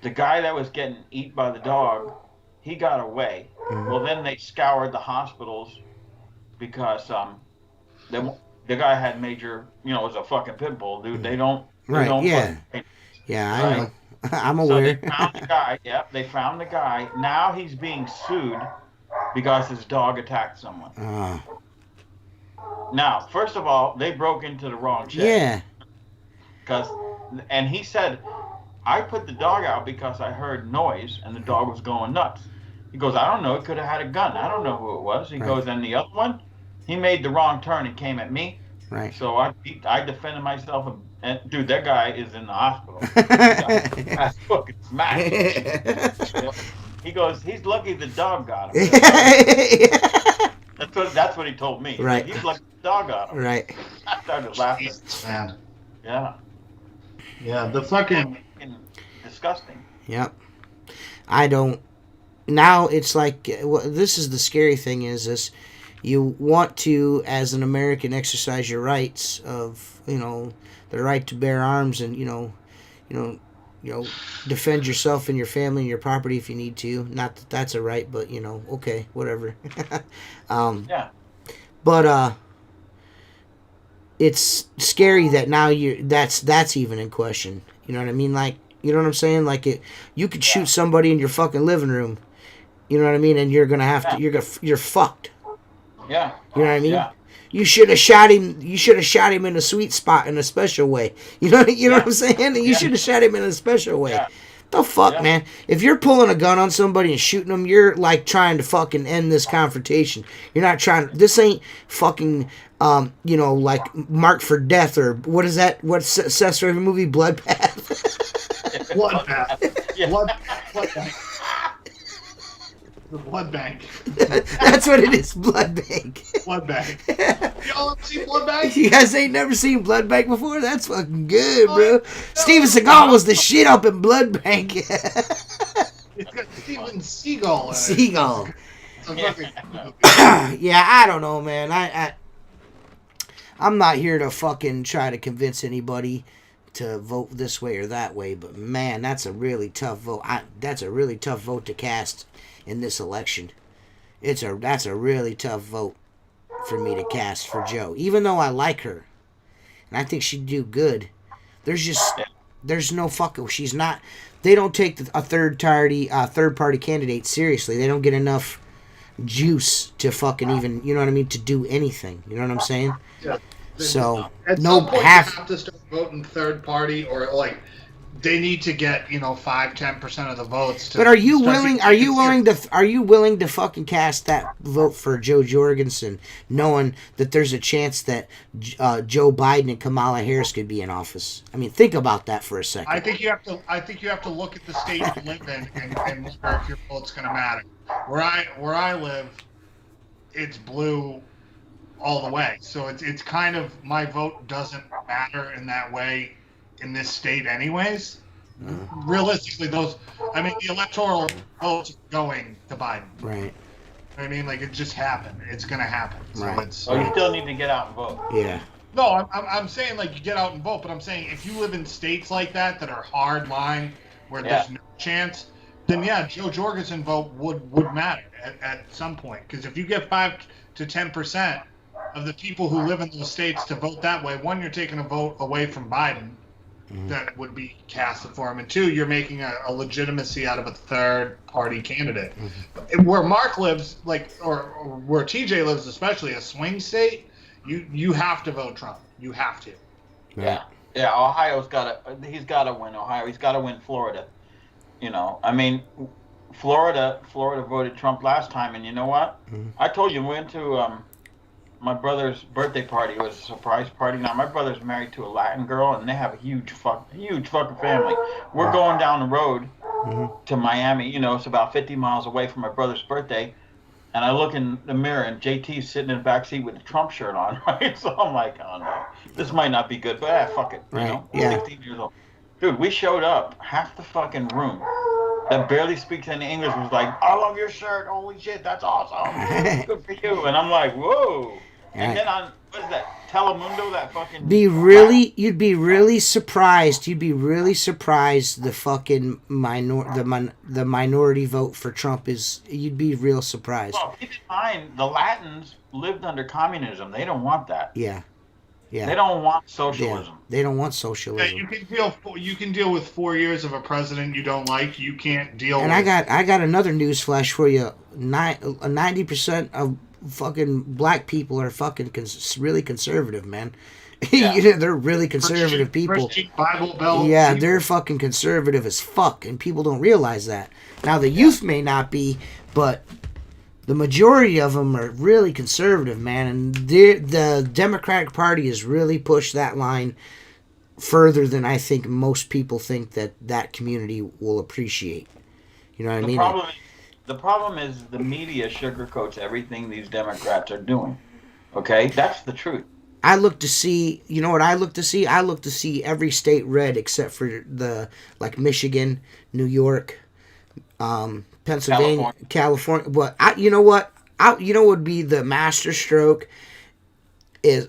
The guy that was getting eaten by the dog, he got away. Mm-hmm. Well, then they scoured the hospitals because the guy had major, you know, it was a fucking pit bull, dude. They don't. Right. Don't yeah. Yeah, I know. I'm aware. So they found the guy. Yep, they found the guy. Now he's being sued because his dog attacked someone. Now, first of all, they broke into the wrong shed. Yeah. And he said, I put the dog out because I heard noise and the dog was going nuts. He goes, I don't know. It could have had a gun. I don't know who it was. He goes, and the other one, he made the wrong turn and came at me. Right. So I defended myself. And dude, that guy is in the hospital. That's fucking smashed. He goes, he's lucky the dog got him. That's what he told me. Right. He's lucky the dog got him. Right. I started laughing. Jesus, man. Yeah. Yeah, the fucking disgusting. Yep. I don't. Now it's like, this is the scary thing is you want to, as an American, exercise your rights of, you know, the right to bear arms and, you know, defend yourself and your family and your property if you need to. Not that that's a right, but, you know, okay, whatever. Yeah. But it's scary that now that's even in question. You know what I mean? Like, you know what I'm saying? Like, you could shoot somebody in your fucking living room. You know what I mean? And you're gonna have to. You're fucked. Yeah. You know what I mean? Yeah. You should have shot him. You should have shot him in a sweet spot in a special way. You know what I'm saying? You should have shot him in a special way. Yeah. The fuck, man? If you're pulling a gun on somebody and shooting them, you're like trying to fucking end this confrontation. You're not trying. This ain't fucking. You know, like Marked for Death or what is that? What's Seth's favorite movie? Bloodbath. Bloodbath. Yeah. Bloodbath. The blood bank. That's what it is, blood bank. Blood bank. Y'all ever seen Blood Bank? You guys ain't never seen Blood Bank before? That's fucking good, bro. Steven Seagal was the shit up in Blood Bank. It's got Steven Seagal in it. Seagal. Fucking... Yeah, I don't know, man. I'm not here to fucking try to convince anybody to vote this way or that way, but man, that's a really tough vote. That's a really tough vote to cast in this election. That's a really tough vote for me to cast for Joe, even though I like her and I think she'd do good. There's no fucking. She's not. They don't take a third party candidate seriously. They don't get enough juice to fucking even, you know what I mean, to do anything. You know what I'm saying? Yeah. So at some point you have to start voting third party, or like they need to get 5-10% of the votes. But are you willing to fucking cast that vote for Joe Jorgensen, knowing that there's a chance that Joe Biden and Kamala Harris could be in office? I mean, think about that for a second. I think you have to look at the state you live in and wonder if your vote's going to matter. Where I live, it's blue all the way. So it's kind of, my vote doesn't matter in that way in this state anyways. Realistically, the electoral votes are going to Biden. Right. I mean, like, it just happened. It's going to happen. So right. You still need to get out and vote. Yeah. No, I'm saying, like, you get out and vote, but I'm saying if you live in states like that are hard line, where there's no chance, then yeah, Joe Jorgensen vote would matter at some point. Because if you get 5 to 10% of the people who live in those states to vote that way, one, you're taking a vote away from Biden that would be casted for him, and two, you're making a legitimacy out of a third party candidate. Where Mark lives, like, or where TJ lives, especially a swing state, you have to vote Trump. You have to. Yeah. Ohio's he's got to win Ohio. He's got to win Florida. I mean, Florida voted Trump last time, and you know what? I told you, we my brother's birthday party. It was a surprise party. Now my brother's married to a Latin girl, and they have a huge fucking family. We're going down the road to Miami. You know, it's about 50 miles away from my brother's birthday. And I look in the mirror, and JT's sitting in the back seat with a Trump shirt on, right? So I'm like, oh no, this might not be good, but fuck it, you know? Yeah. 16 years old. Dude, we showed up, half the fucking room that barely speaks any English was like, I love your shirt, holy shit, that's awesome, good for you. And I'm like, whoa. And then on, what is that, Telemundo, that fucking... You'd be really surprised. You'd be really surprised the fucking the minority vote for Trump is, you'd be real surprised. Well, keep in mind, the Latins lived under communism. They don't want that. Yeah. Yeah. They don't want socialism. Yeah. They don't want socialism. Yeah, you can deal with 4 years of a president you don't like. You can't deal and with... I got another news flash for you. 90% of fucking black people are fucking really conservative, man. Yeah. They're really conservative people. Christian Bible Belt. Yeah, they're fucking conservative as fuck, and people don't realize that. Now, the youth may not be, but the majority of them are really conservative, man. And the Democratic Party has really pushed that line further than I think most people think that community will appreciate. You know what I mean? The problem is the media sugarcoats everything these Democrats are doing. Okay? That's the truth. I look to see, you know what I look to see? I look to see every state red except for like Michigan, New York, Pennsylvania, California. But you know what? You know what would be the master stroke is,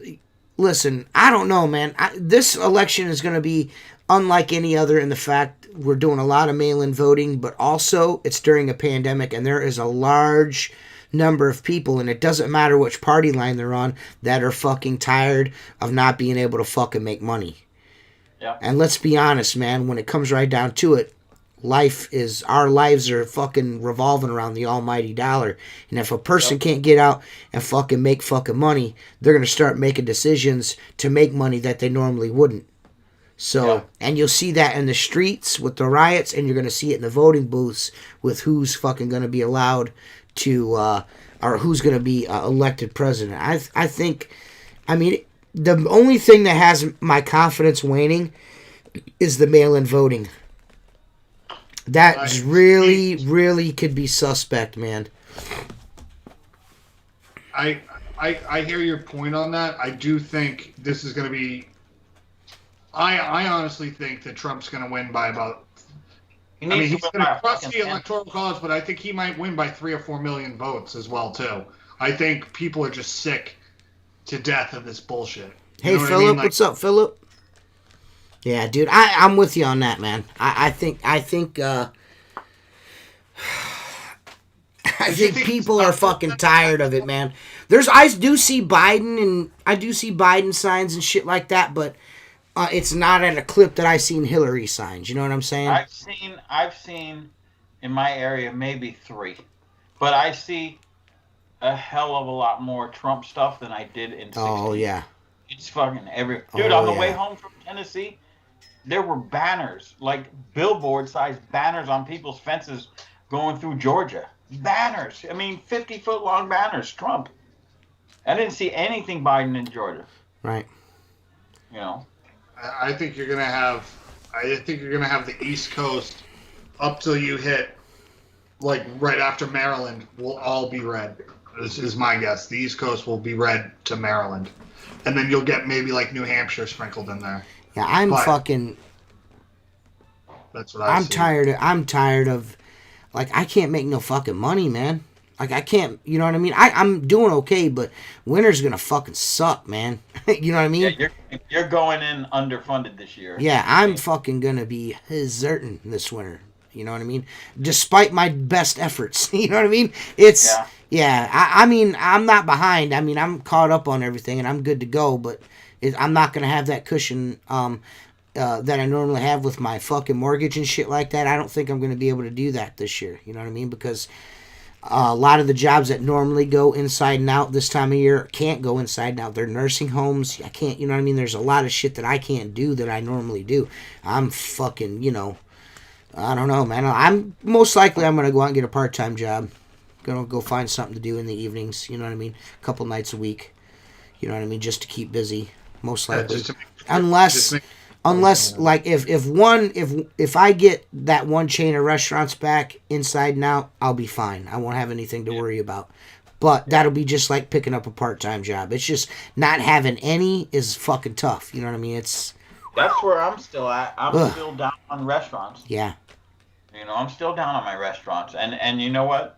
listen, I don't know, man. This election is going to be unlike any other in the fact we're doing a lot of mail-in voting, but also it's during a pandemic, and there is a large number of people, and it doesn't matter which party line they're on, that are fucking tired of not being able to fucking make money. Yeah. And let's be honest, man, when it comes right down to it, our lives are fucking revolving around the almighty dollar. And if a person can't get out and fucking make fucking money, they're going to start making decisions to make money that they normally wouldn't. So, and you'll see that in the streets with the riots, and you're going to see it in the voting booths with who's fucking going to be allowed to, or who's going to be elected president. I think, I mean, the only thing that has my confidence waning is the mail-in voting. That really could be suspect, man. I hear your point on that. I do think this is going to be... I honestly think that Trump's going to win by about... he's going to trust the electoral college, but I think he might win by 3 or 4 million votes as well, too. I think people are just sick to death of this bullshit. Hey, Philip, what's up, Philip? Yeah, dude, I'm with you on that, man. I think people are fucking tired of it, man. I do see Biden signs and shit like that, but it's not at a clip that I've seen Hillary signs. You know what I'm saying? I've seen in my area maybe 3, but I see a hell of a lot more Trump stuff than I did in 16. Oh yeah, it's fucking everywhere, dude. On the way home from Tennessee, there were banners, like billboard-sized banners on people's fences going through Georgia. Banners. I mean, 50-foot-long banners. Trump. I didn't see anything Biden in Georgia. Right. You know. I think you're gonna have the East Coast up till you hit, like, right after Maryland will all be red. This is my guess. The East Coast will be red to Maryland, and then you'll get maybe like New Hampshire sprinkled in there. Yeah, That's what I'm tired of, like, I can't make no fucking money, man. Like, I can't, you know what I mean? I'm doing okay, but winter's gonna fucking suck, man. You know what I mean? Yeah, you're going in underfunded this year. Yeah, I'm fucking gonna be hurting this winter. You know what I mean? Despite my best efforts. You know what I mean? I mean, I'm not behind. I mean, I'm caught up on everything, and I'm good to go, but I'm not gonna have that cushion that I normally have with my fucking mortgage and shit like that. I don't think I'm going to be able to do that this year. You know what I mean? Because a lot of the jobs that normally go inside and out this time of year can't go inside and out. They're nursing homes. I can't, you know what I mean? There's a lot of shit that I can't do that I normally do. I'm fucking, I don't know, man. I'm going to go out and get a part-time job. Going to go find something to do in the evenings. You know what I mean? A couple nights a week. You know what I mean? Just to keep busy, most likely. Unless like if I get that one chain of restaurants back inside and out, I'll be fine. I won't have anything to worry about. But that'll be just like picking up a part-time job. It's just not having any is fucking tough. You know what I mean? That's where I'm still at. I'm still down on restaurants. Yeah. You know, I'm still down on my restaurants. And you know what?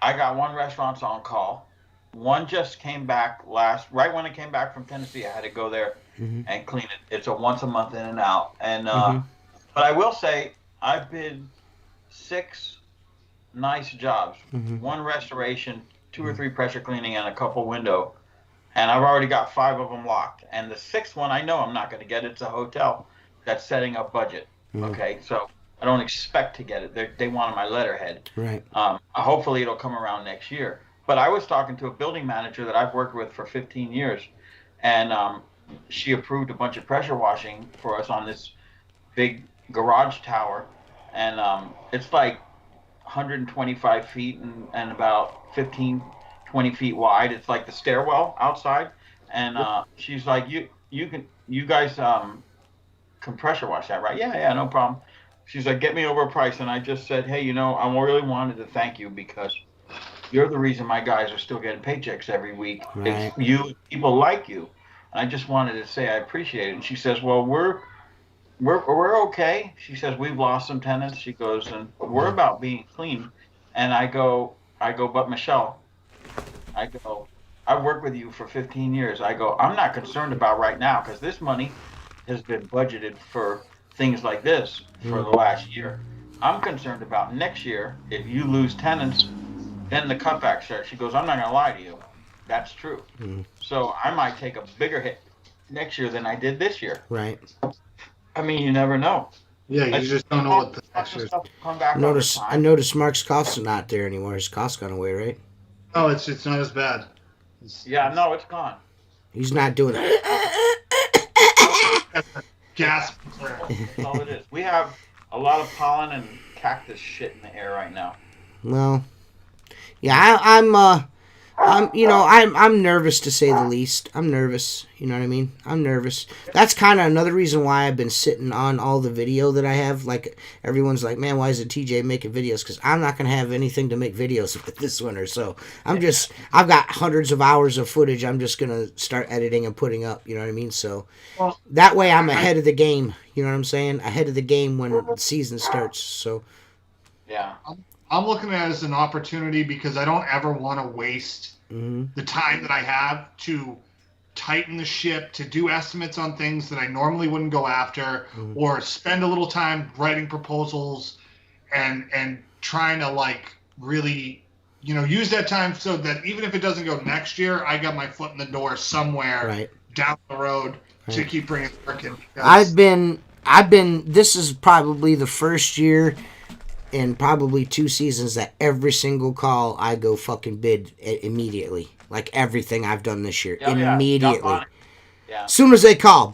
I got one restaurant on call. One just came back right when it came back from Tennessee. I had to go there and clean it. It's a once a month in and out. And but I will say I bid 6 nice jobs. One restoration, 2 or 3 pressure cleaning, and a couple window. And I've already got 5 of them locked. And the 6th one I know I'm not going to get. It's a hotel that's setting up budget. Okay, so I don't expect to get it. They wanted my letterhead. Right. Hopefully it'll come around next year. But I was talking to a building manager that I've worked with for 15 years, and she approved a bunch of pressure washing for us on this big garage tower, and it's like 125 feet and about 15, 20 feet wide. It's like the stairwell outside, and she's like, you guys can pressure wash that, right? Yeah, no problem. She's like, get me over a price, and I just said, hey, you know, I really wanted to thank you because you're the reason my guys are still getting paychecks every week. Right. It's people like you. And I just wanted to say I appreciate it. And she says, well, we're okay. She says, we've lost some tenants. She goes, and we're about being clean. And I go, but Michelle, I've worked with you for 15 years. I go, I'm not concerned about right now because this money has been budgeted for things like this for the last year. I'm concerned about next year. If you lose tenants, then the cutback starts. She goes, I'm not going to lie to you. That's true. So I might take a bigger hit next year than I did this year. Right. I mean, you never know. Yeah, you just don't know what the next year's. I noticed Mark's cough's not there anymore. His cough's gone away, right? Oh, it's not as bad. No, it's gone. He's not doing it. Gas. That's all it is. We have a lot of pollen and cactus shit in the air right now. Well, yeah, I'm nervous to say the least. I'm nervous. You know what I mean? I'm nervous. That's kind of another reason why I've been sitting on all the video that I have. Like, everyone's like, man, why isn't TJ making videos? Because I'm not going to have anything to make videos with this winter. So I've got hundreds of hours of footage. I'm just going to start editing and putting up. You know what I mean? So that way I'm ahead of the game. You know what I'm saying? Ahead of the game when the season starts. So, yeah. I'm looking at it as an opportunity because I don't ever want to waste the time that I have to tighten the ship, to do estimates on things that I normally wouldn't go after, or spend a little time writing proposals and trying to like really, use that time so that even if it doesn't go next year, I got my foot in the door somewhere down the road to keep bringing work in. I've been. This is probably the first year in probably 2 seasons that every single call I go fucking bid immediately. Like everything I've done this year. Immediately. Yeah. Soon as they call,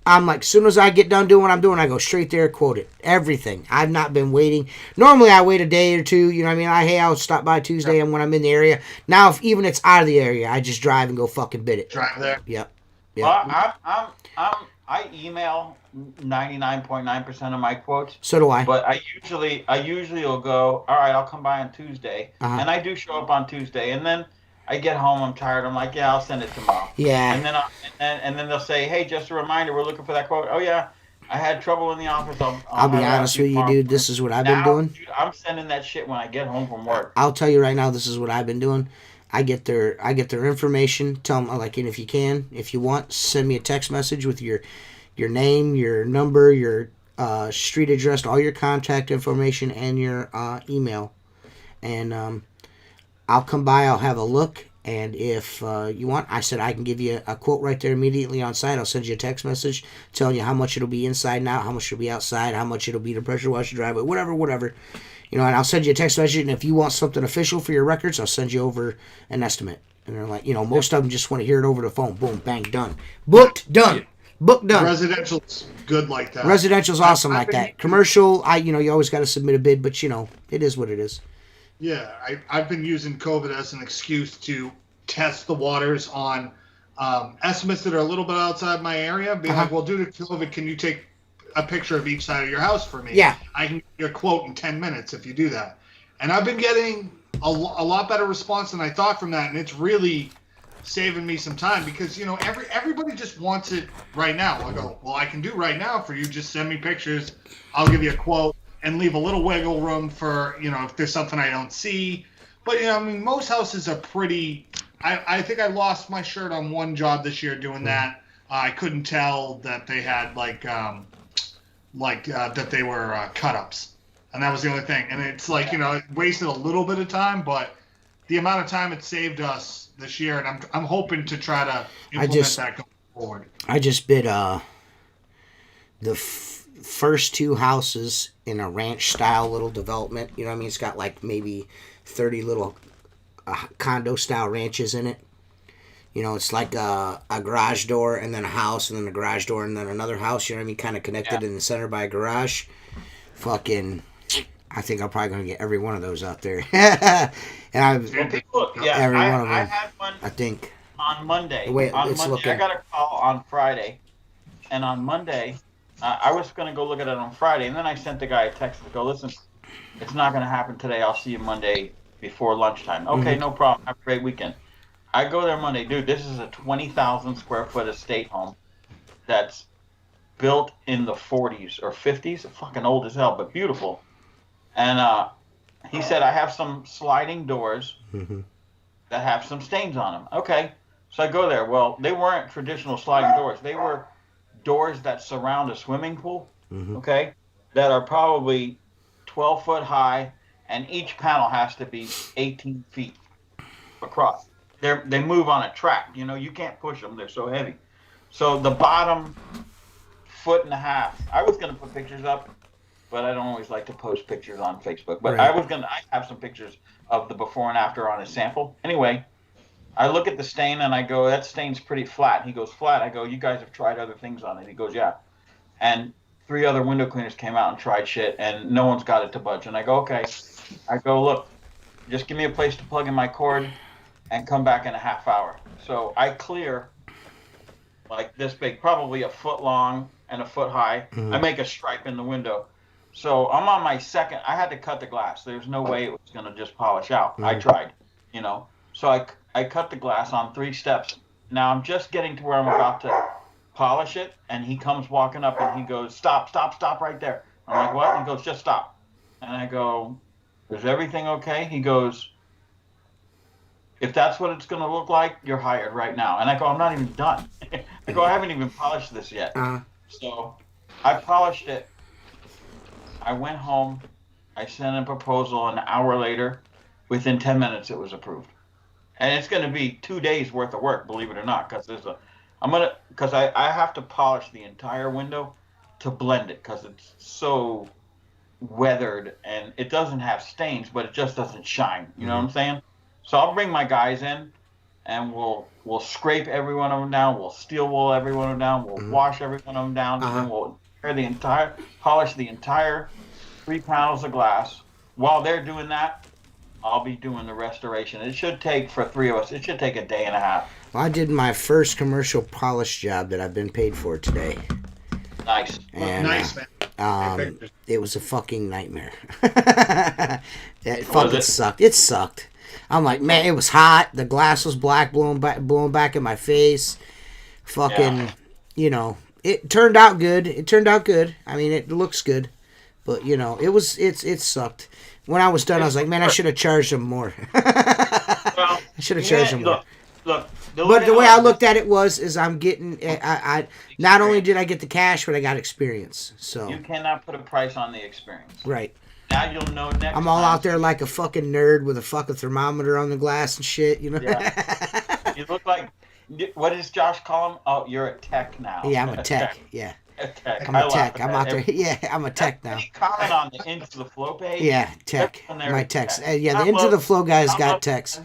I'm like, soon as I get done doing what I'm doing, I go straight there, quote it. Everything. I've not been waiting. Normally I wait a day or two, you know what I mean? I'll stop by Tuesday and when I'm in the area. Now, if even it's out of the area, I just drive and go fucking bid it. Drive there? Yep. Well, I email 99.9% of my quotes. So do I. But I usually will go, all right, I'll come by on Tuesday. And I do show up on Tuesday. And then I get home, I'm tired. I'm like, yeah, I'll send it tomorrow. Yeah. And then and then they'll say, hey, just a reminder, we're looking for that quote. Oh, yeah, I had trouble in the office. I'll be honest with you, dude. This is what I've been doing. Dude, I'm sending that shit when I get home from work. I'll tell you right now, this is what I've been doing. I get their information. Tell them, like, and if you want, send me a text message with your name, your number, your street address, all your contact information, and your email. And I'll come by. I'll have a look. And if you want, I said I can give you a quote right there immediately on site. I'll send you a text message telling you how much it'll be inside and out, how much it'll be outside, how much it'll be to pressure wash your driveway, whatever. And I'll send you a text message. And if you want something official for your records, I'll send you over an estimate. And they're like, most of them just want to hear it over the phone. Boom, bang, done. Booked, done. Book done. Residential's good like that. Residential's awesome like that. Commercial, you always got to submit a bid, but it is what it is. Yeah, I've been using COVID as an excuse to test the waters on estimates that are a little bit outside my area. Be like, well, due to COVID, can you take a picture of each side of your house for me? Yeah. I can get your quote in 10 minutes if you do that. And I've been getting a lot better response than I thought from that, and it's really saving me some time because, everybody just wants it right now. I go, well, I can do right now for you. Just send me pictures. I'll give you a quote and leave a little wiggle room for, if there's something I don't see. But, most houses are pretty... I think I lost my shirt on one job this year doing that. I couldn't tell that they had, that they were cut-ups. And that was the only thing. And it's like, it wasted a little bit of time, but the amount of time it saved us this year, and I'm hoping to try to implement that going forward. I just bid the first two houses in a ranch-style little development. You know what I mean? It's got like maybe 30 little condo-style ranches in it. It's like a garage door and then a house and then a garage door and then another house. You know what I mean? Kind of connected in the center by a garage. Fucking... I think I'm probably going to get every one of those out there. And every one of them. I had one. I think on Monday. Wait, on it's Monday, looking... I got a call on Friday, and on Monday, I was going to go look at it on Friday, and then I sent the guy a text to go, listen, it's not going to happen today. I'll see you Monday before lunchtime. Okay, no problem. Have a great weekend. I go there Monday, dude. This is a 20,000 square foot estate home that's built in the 40s or 50s. Fucking old as hell, but beautiful. And he said, I have some sliding doors that have some stains on them. Okay. So I go there. Well, they weren't traditional sliding doors. They were doors that surround a swimming pool, okay, that are probably 12 foot high, and each panel has to be 18 feet across. They move on a track. You can't push them. They're so heavy. So the bottom foot and a half, I was going to put pictures up, but I don't always like to post pictures on Facebook. But I have some pictures of the before and after on a sample. Anyway, I look at the stain and I go, that stain's pretty flat. He goes, flat. I go, you guys have tried other things on it. He goes, yeah. And 3 other window cleaners came out and tried shit, and no one's got it to budge. And I go, okay. I go, look, just give me a place to plug in my cord and come back in a half hour. So I clear like this big, probably a foot long and a foot high. I make a stripe in the window. So I'm on my second. I had to cut the glass. There's no way it was going to just polish out. I tried, So I cut the glass on 3 steps. Now I'm just getting to where I'm about to polish it, and he comes walking up and he goes, stop right there. I'm like, what? He goes, just stop. And I go, is everything okay? He goes, if that's what it's going to look like, you're hired right now. And I go, I'm not even done. I go, I haven't even polished this yet. So I polished it. I went home. I sent a proposal. An hour later, within 10 minutes, it was approved. And it's going to be 2 days worth of work, believe it or not, because I have to polish the entire window to blend it because it's so weathered and it doesn't have stains, but it just doesn't shine. You know what I'm saying? So I'll bring my guys in, and we'll scrape every one of them down. We'll steel wool every one of them down. We'll wash every one of them down, and then we'll polish the entire 3 panels of glass. While they're doing that, I'll be doing the restoration. It should take, for 3 of us, it should take a day and a half. Well, I did my first commercial polish job that I've been paid for today. Nice. And, nice, man. It was a fucking nightmare. It fucking sucked. It sucked. I'm like, man, it was hot. The glass was black, blowing back in my face. Fucking, it turned out good. I mean, it looks good, but it sucked. When I was done, I was like, man, I should have charged them more. I should have charged them more. Look. But the way I looked at it is I'm getting, I not only did I get the cash, but I got experience. So you cannot put a price on the experience. Right. Now you'll know next I'm all time. out there like a fucking nerd with a fucking thermometer on the glass and shit, Yeah. You look like, what does Josh call him? Oh, you're a tech now. Yeah, I'm a tech. Yeah. A tech. I'm a tech. I'm out there. Yeah, I'm a tech now. Comment on the Into the Flow page. Yeah, tech. My techs. Yeah, the Into the Flow guys got techs.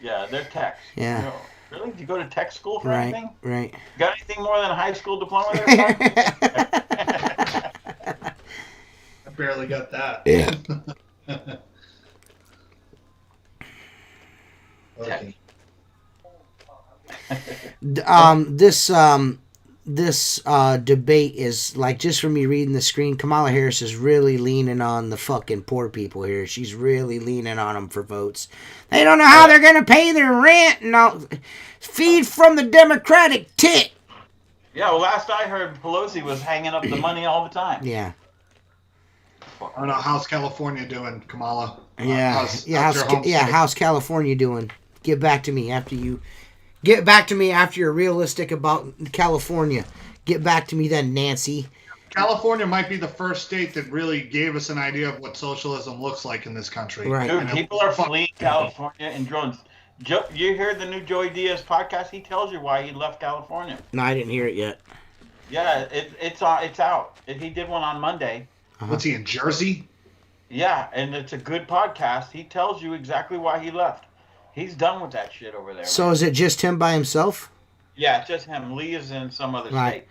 Yeah, they're techs. Yeah. Really? Did you go to tech school for right, anything? Right. Got anything more than a high school diploma there? I barely got that. Yeah. Okay. This debate is like, just from me reading the screen, Kamala Harris is really leaning on the fucking poor people here. She's really leaning on them for votes. They don't know how they're gonna pay their rent and all. Feed from the Democratic tit. Yeah, well, last I heard, Pelosi was hanging up the money all the time. Yeah. I don't know, how's California doing, Kamala? Yeah, how's California doing? Get back to me after you're realistic about California. Get back to me then, Nancy. California might be the first state that really gave us an idea of what socialism looks like in this country. Right. Dude, people are fleeing California in drones. You heard the new Joey Diaz podcast? He tells you why he left California. No, I didn't hear it yet. Yeah, it's out. He did one on Monday. What's he, in Jersey? Yeah, and it's a good podcast. He tells you exactly why he left. He's done with that shit over there. So man. is it just him by himself? Yeah, it's just him. Lee is in some other state.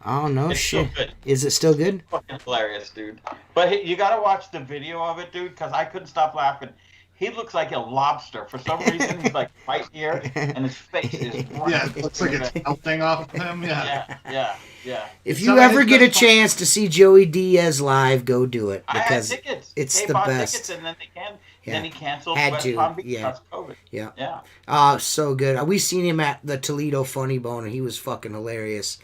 Oh, no it's shit. Still good. Is it still good? It's fucking hilarious, dude. But you got to watch the video of it, dude, because I couldn't stop laughing. He looks like a lobster. For some reason, he's like right here, and his face is bright. Yeah, it looks like a tail thing off of him. Yeah. If you ever get a chance to see Joey Diaz live, go do it. Because I had tickets. It's they the bought best. Tickets and then he canceled Had West to, Palm Beach yeah. because of COVID. Yeah. So good. We seen him at the Toledo Funny Bone, and he was fucking hilarious.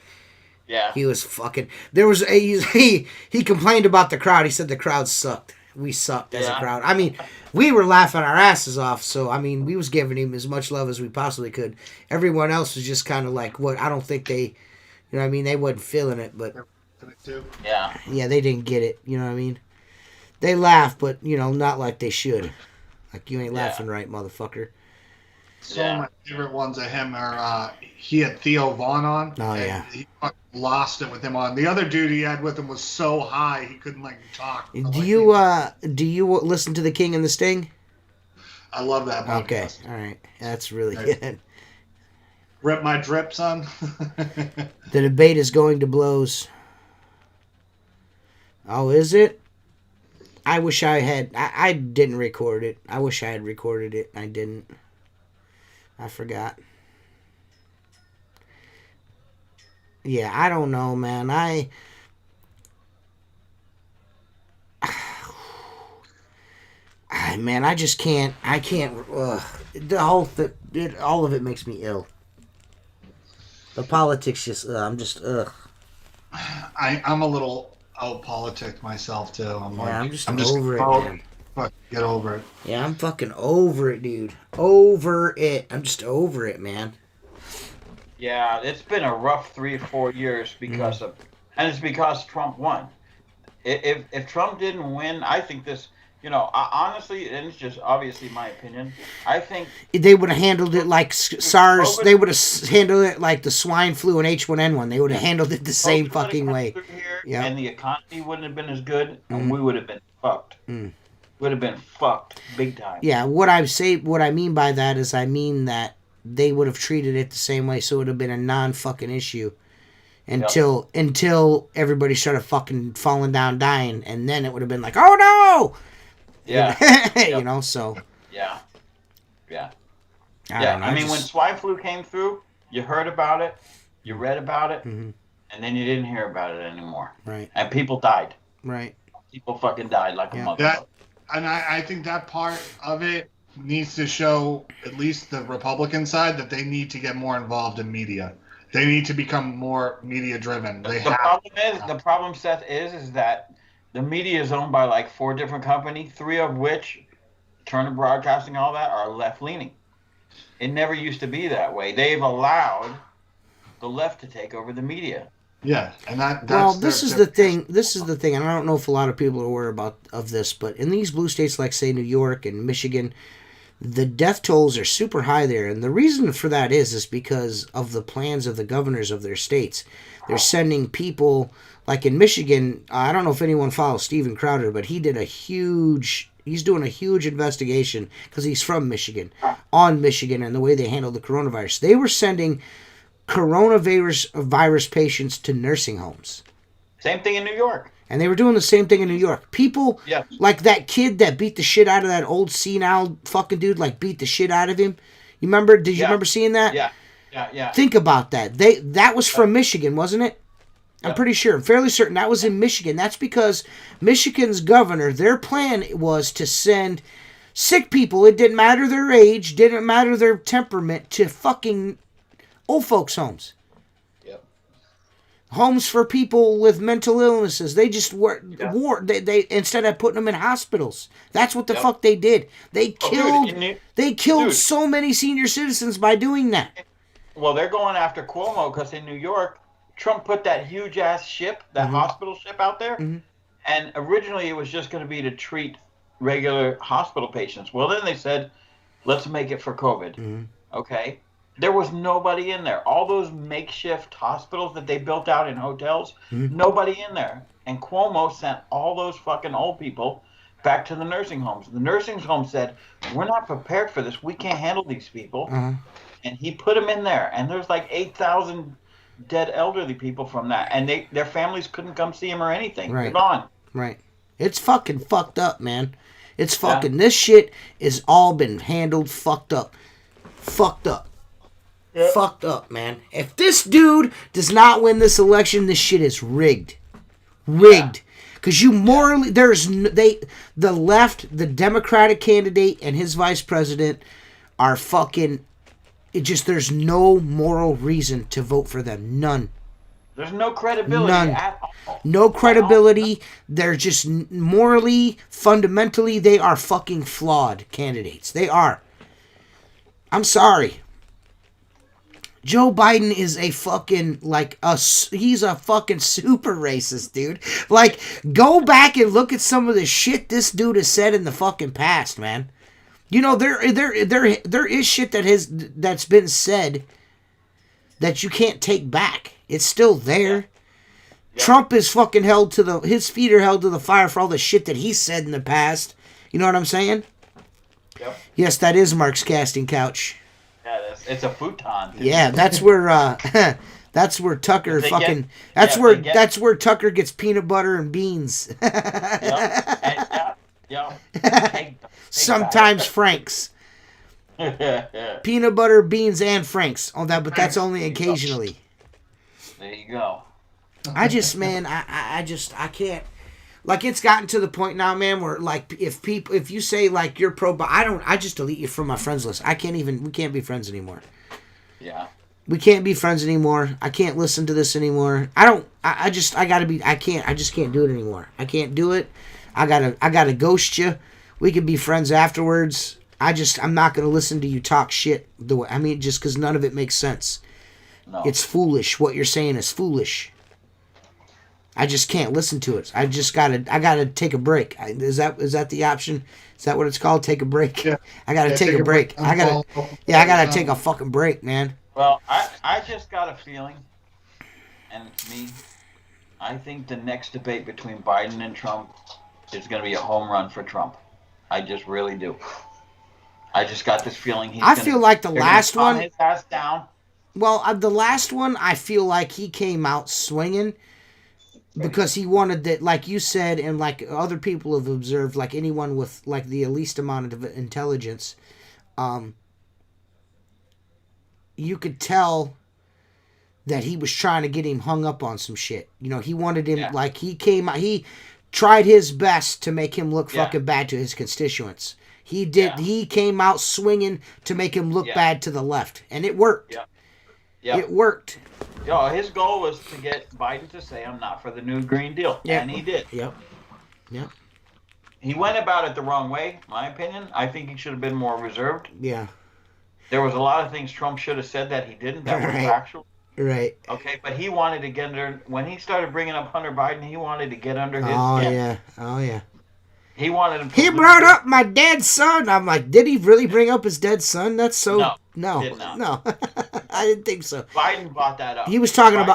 Yeah. He was fucking. There was he complained about the crowd. He said the crowd sucked. We sucked as a crowd. I mean, we were laughing our asses off. So I mean, we was giving him as much love as we possibly could. Everyone else was just kind of like, what? I don't think they, you know what I mean? They wasn't feeling it, but yeah, they didn't get it. You know what I mean? They laughed, but you know, not like they should. Like, you ain't laughing right, motherfucker. Some of my favorite ones of him are he had Theo Vaughn on. Oh yeah. He fucking lost it with him on. The other dude he had with him was so high he couldn't talk. Do you listen to The King and the Sting? I love that podcast. Okay, all right, that's really good. Rip my drip, son. The debate is going to blows. Oh, is it? I wish I had. I didn't record it. I wish I had recorded it. I didn't. I forgot. Yeah, I don't know, man. Man, I just can't. I can't. All of it makes me ill. The politics just. I'm just. I'm a little out politics myself too. I'm just over it, man. Fuck, get over it. Yeah, I'm fucking over it, dude. Over it. I'm just over it, man. Yeah, it's been a rough 3 or 4 years because of, and it's because Trump won. If Trump didn't win, I think this, honestly, and it's just obviously my opinion, I think they would have handled it like SARS. They would have handled it like the swine flu and H1N1. They would have handled it the same fucking way. Yeah, and the economy wouldn't have been as good, and we would have been fucked. Would have been fucked big time. Yeah, what I mean by that is I mean that they would have treated it the same way, so it would have been a non-fucking issue until everybody started fucking falling down dying, and then it would have been like, oh no! Yeah. So. Yeah. I mean, when swine flu came through, you heard about it, you read about it, and then you didn't hear about it anymore. Right. And people died. Right. People fucking died like a motherfucker. And I think that part of it needs to show at least the Republican side that they need to get more involved in media. They need to become more media driven. The problem, Seth, is that the media is owned by like 4 different companies, 3 of which, Turner Broadcasting, all that, are left leaning. It never used to be that way. They've allowed the left to take over the media. Yeah, and this is the thing. This is the thing, and I don't know if a lot of people are aware of this, but in these blue states, like say New York and Michigan, the death tolls are super high there, and the reason for that is because of the plans of the governors of their states. They're sending people, like in Michigan. I don't know if anyone follows Steven Crowder, but he's doing a huge investigation because he's from Michigan on Michigan and the way they handle the coronavirus. They were sending coronavirus patients to nursing homes. Same thing in New York. And they were doing the same thing in New York. People, like that kid that beat the shit out of that old senile fucking dude, beat the shit out of him. You remember? Did you remember seeing that? Yeah. Yeah. Think about that. That was from Michigan, wasn't it? I'm pretty sure. I'm fairly certain that was in Michigan. That's because Michigan's governor, their plan was to send sick people, it didn't matter their age, didn't matter their temperament, to fucking old folks' homes. Yep. Homes for people with mental illnesses. They just they instead of putting them in hospitals. That's what the fuck they did. They killed so many senior citizens by doing that. Well, they're going after Cuomo because in New York, Trump put that huge ass ship, that hospital ship out there, and originally it was just going to be to treat regular hospital patients. Well, then they said, let's make it for COVID. Okay. There was nobody in there. All those makeshift hospitals that they built out in hotels, nobody in there. And Cuomo sent all those fucking old people back to the nursing homes. The nursing home said, we're not prepared for this. We can't handle these people. And he put them in there. And there's like 8,000 dead elderly people from that. And their families couldn't come see him or anything. Right. They're gone. Right. It's fucking fucked up, man. It's fucking, this shit is all been handled fucked up. Fucked up. Yep. Fucked up, man. If this dude does not win this election, this shit is rigged. Rigged. Because you morally, the left, the Democratic candidate and his vice president are fucking, there's no moral reason to vote for them. None. There's no credibility at all. No credibility. They're just morally, fundamentally, they are fucking flawed candidates. They are. I'm sorry. Joe Biden is a fucking, he's a fucking super racist, dude. Like, go back and look at some of the shit this dude has said in the fucking past, man. You know, there is shit that's been said that you can't take back. It's still there. Yeah. Trump is fucking his feet are held to the fire for all the shit that he said in the past. You know what I'm saying? Yep. Yes, that is Mark's casting couch. Yeah, it's a futon. Dude. Yeah, that's where Tucker fucking. That's where Tucker gets peanut butter and beans. Sometimes Frank's. Peanut butter, beans, and Frank's on that, but that's only occasionally. There you go. I can't. Like, it's gotten to the point now, man, where, like, if you say, like, you're pro, but I just delete you from my friends list. we can't be friends anymore. Yeah. We can't be friends anymore. I can't listen to this anymore. I just can't do it anymore. I can't do it. I gotta ghost you. We can be friends afterwards. I'm not gonna listen to you talk shit just because none of it makes sense. No. It's foolish. What you're saying is foolish. I just can't listen to it. I gotta take a break. Is that the option? Is that what it's called? Take a break? Yeah. I gotta take a break. I gotta take a fucking break, man. Well, I just got a feeling, and it's me. I think the next debate between Biden and Trump is going to be a home run for Trump. I just really do. I just got this feeling I feel like the last one. His ass down. Well, the last one, I feel like he came out swinging because he wanted that, like you said, and like other people have observed, like anyone with like the least amount of intelligence, you could tell that he was trying to get him hung up on some shit. You know, he wanted him, like, he tried his best to make him look fucking bad to his constituents. He did. Yeah. He came out swinging to make him look bad to the left, and it worked. Yeah. Yep. It worked. Yo, his goal was to get Biden to say, I'm not for the new Green Deal. Yep. And he did. Yep. Yep. He went about it the wrong way, in my opinion. I think he should have been more reserved. Yeah. There was a lot of things Trump should have said that he didn't, that were factual. Right. Okay, but he wanted to get under, when he started bringing up Hunter Biden, he wanted to get under his skin. Yeah. Oh, yeah. He wanted him to He brought up my dead son. I'm like, did he really bring up his dead son? That's so... No. I didn't think so. Biden brought that up. He was talking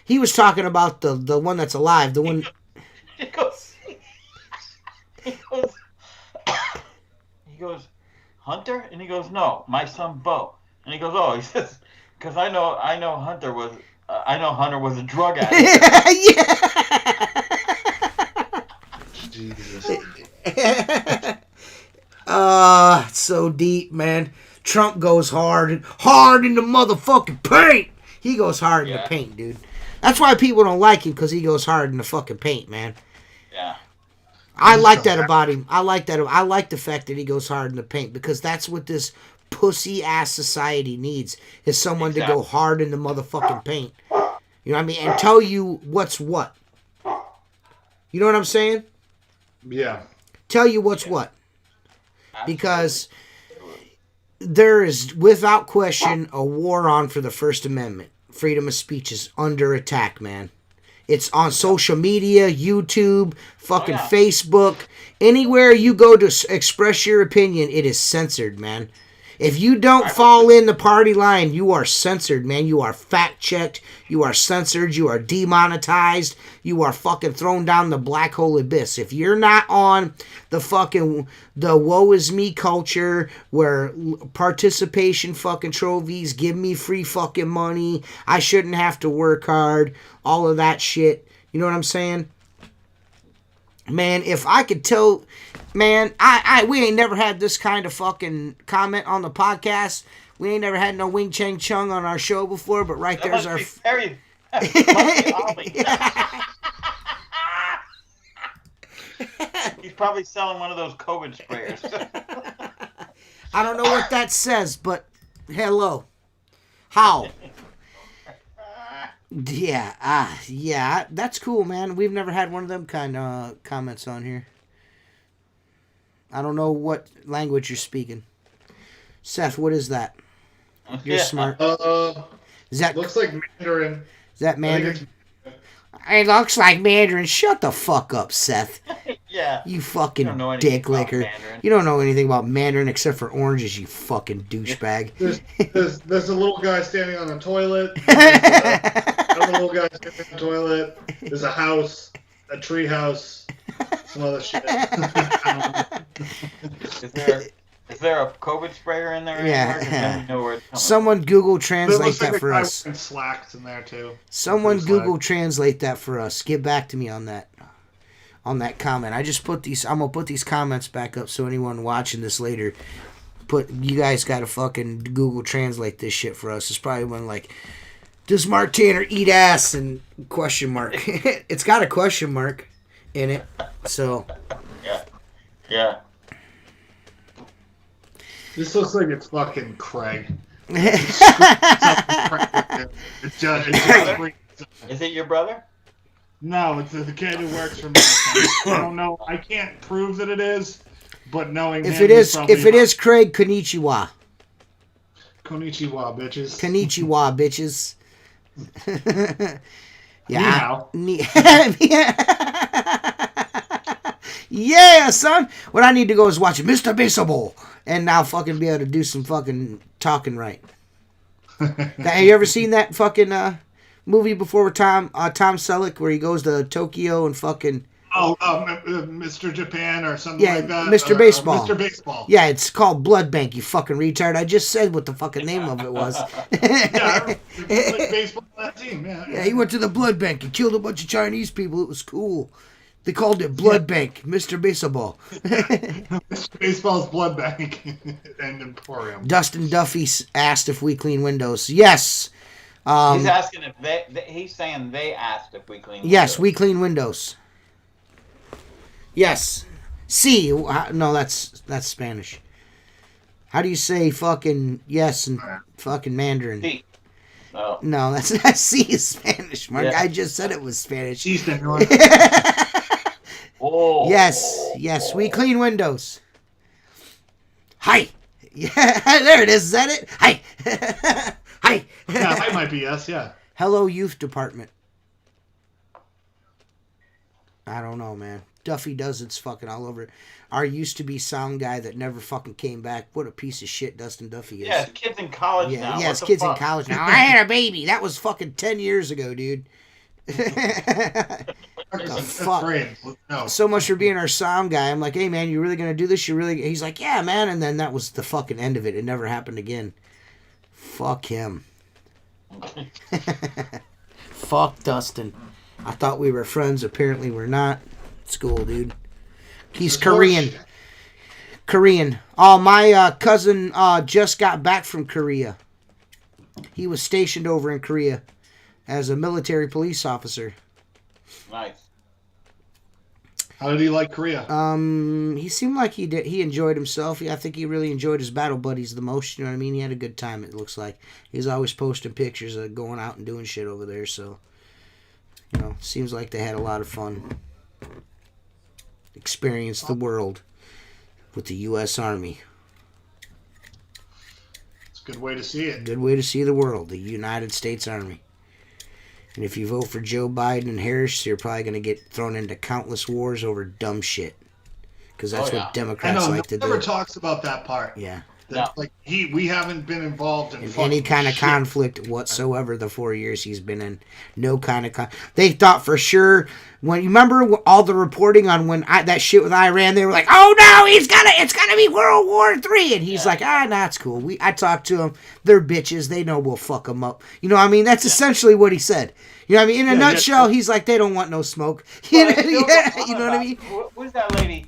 he was talking about the one that's alive, the one... He goes, Hunter? And he goes, no, my son Bo. And he goes, oh, he says, because I know Hunter was a drug addict. Yeah. Jesus. It's so deep, man. Trump goes hard in the motherfucking paint. He goes hard in the paint, dude. That's why people don't like him, because he goes hard in the fucking paint, man. Yeah. I like that about him. I like that. I like the fact that he goes hard in the paint, because that's what this pussy ass society needs, is someone to go hard in the motherfucking paint. You know what I mean? And tell you what's what. You know what I'm saying? Yeah. Tell you what's what. Because there is, without question, a war on for the First Amendment. Freedom of speech is under attack, man. It's on social media, YouTube, fucking Facebook. Anywhere you go to express your opinion, it is censored, man. If you don't fall in the party line, you are censored, man. You are fact-checked. You are censored. You are demonetized. You are fucking thrown down the black hole abyss. If you're not on the woe is me culture where participation fucking trophies, give me free fucking money, I shouldn't have to work hard, all of that shit. You know what I'm saying? Man, if I could tell... Man, we ain't never had this kind of fucking comment on the podcast. We ain't never had no Wing Chang Chung on our show before, but right there's our... He's probably selling one of those COVID sprayers. I don't know what that says, but hello. How? Yeah, that's cool, man. We've never had one of them kind of comments on here. I don't know what language you're speaking. Seth, what is that? You're smart. Is that looks like Mandarin? Is that Mandarin? It looks like Mandarin. Shut the fuck up, Seth. Yeah. You fucking dick licker. You don't know anything about Mandarin except for oranges, you fucking douchebag. There's a little guy standing on a toilet. Another little guy standing on a toilet. There's a house, a tree house, some other shit. Is there a COVID sprayer in there? Yeah. Know someone Google Translate that for us. Slacks in there too. Someone Google Translate that for us. Get back to me on that. On that comment. I just put these. I'm gonna put these comments back up so anyone watching this later, you guys gotta fucking Google Translate this shit for us. It's probably one like, does Mark Tanner eat ass? And question mark. It's got a question mark in it. So. Yeah. This looks like it's fucking Craig. It's just Is it your brother? No, it's the kid who works for me. I don't know. I can't prove that it is, but knowing if it is Craig, konnichiwa. Konnichiwa, bitches. Konnichiwa, bitches. Yeah. Yeah, son. What I need to go is watch Mr. Baseball, and now fucking be able to do some fucking talking right. Have you ever seen that fucking movie before with Tom Selleck where he goes to Tokyo and fucking... Mr. Japan or something like that? Mr. Baseball. Mr. Baseball. Yeah, it's called Blood Bank, you fucking retard. I just said what the fucking name of it was. Yeah, baseball on that team, yeah, he went to the blood bank. He killed a bunch of Chinese people. It was cool. They called it Blood Bank, Mr. Baseball. Mr. Baseball's Blood Bank and Emporium. Dustin Duffy asked if we clean windows. Yes. He's asking if he's saying they asked if we clean windows. Yes, we clean windows. Yes. Sí. No, that's Spanish. How do you say fucking yes and fucking Mandarin? Sí. Oh. No, that's not C is Spanish, Mark. Yeah. I just said it was Spanish. Oh. Yes, we clean windows. Hi. Yeah, there it is. Is that it? Hi. Hi. Yeah, I might be yes, yeah. Hello, youth department. I don't know, man. Duffy does it's fucking all over. Our used to be sound guy that never fucking came back. What a piece of shit Dustin Duffy is. Yeah, his kid's in college now. Yeah, his kid's in college now. I had a baby. That was fucking 10 years ago, dude. What the fuck? No. So much for being our sound guy. I'm like, hey, man, you really going to do this? He's like, yeah, man. And then that was the fucking end of it. It never happened again. Fuck him. Fuck Dustin. I thought we were friends. Apparently we're not. It's cool, dude. He's Korean. Korean. Oh, my cousin just got back from Korea. He was stationed over in Korea as a military police officer. Nice. How did he like Korea? He seemed like he did. He enjoyed himself. I think he really enjoyed his battle buddies the most. You know what I mean? He had a good time. It looks like he's always posting pictures of going out and doing shit over there. So, seems like they had a lot of fun. Experienced the world with the U.S. Army. It's a good way to see it. Good way to see the world, the United States Army. And if you vote for Joe Biden and Harris, you're probably going to get thrown into countless wars over dumb shit. Because that's what Democrats like to do. Never talks about that part. Yeah. We haven't been involved in any kind of conflict whatsoever the 4 years he's been in. No kind of They thought for sure when you remember all the reporting on when that shit with Iran, they were like, "Oh no, it's gonna be World War III," and he's like, "Nah, it's cool. I talked to them. They're bitches. They know we'll fuck them up." You know what I mean? That's essentially what he said. You know what I mean? In a nutshell, he's like, they don't want no smoke. You know what I mean? Who's that lady?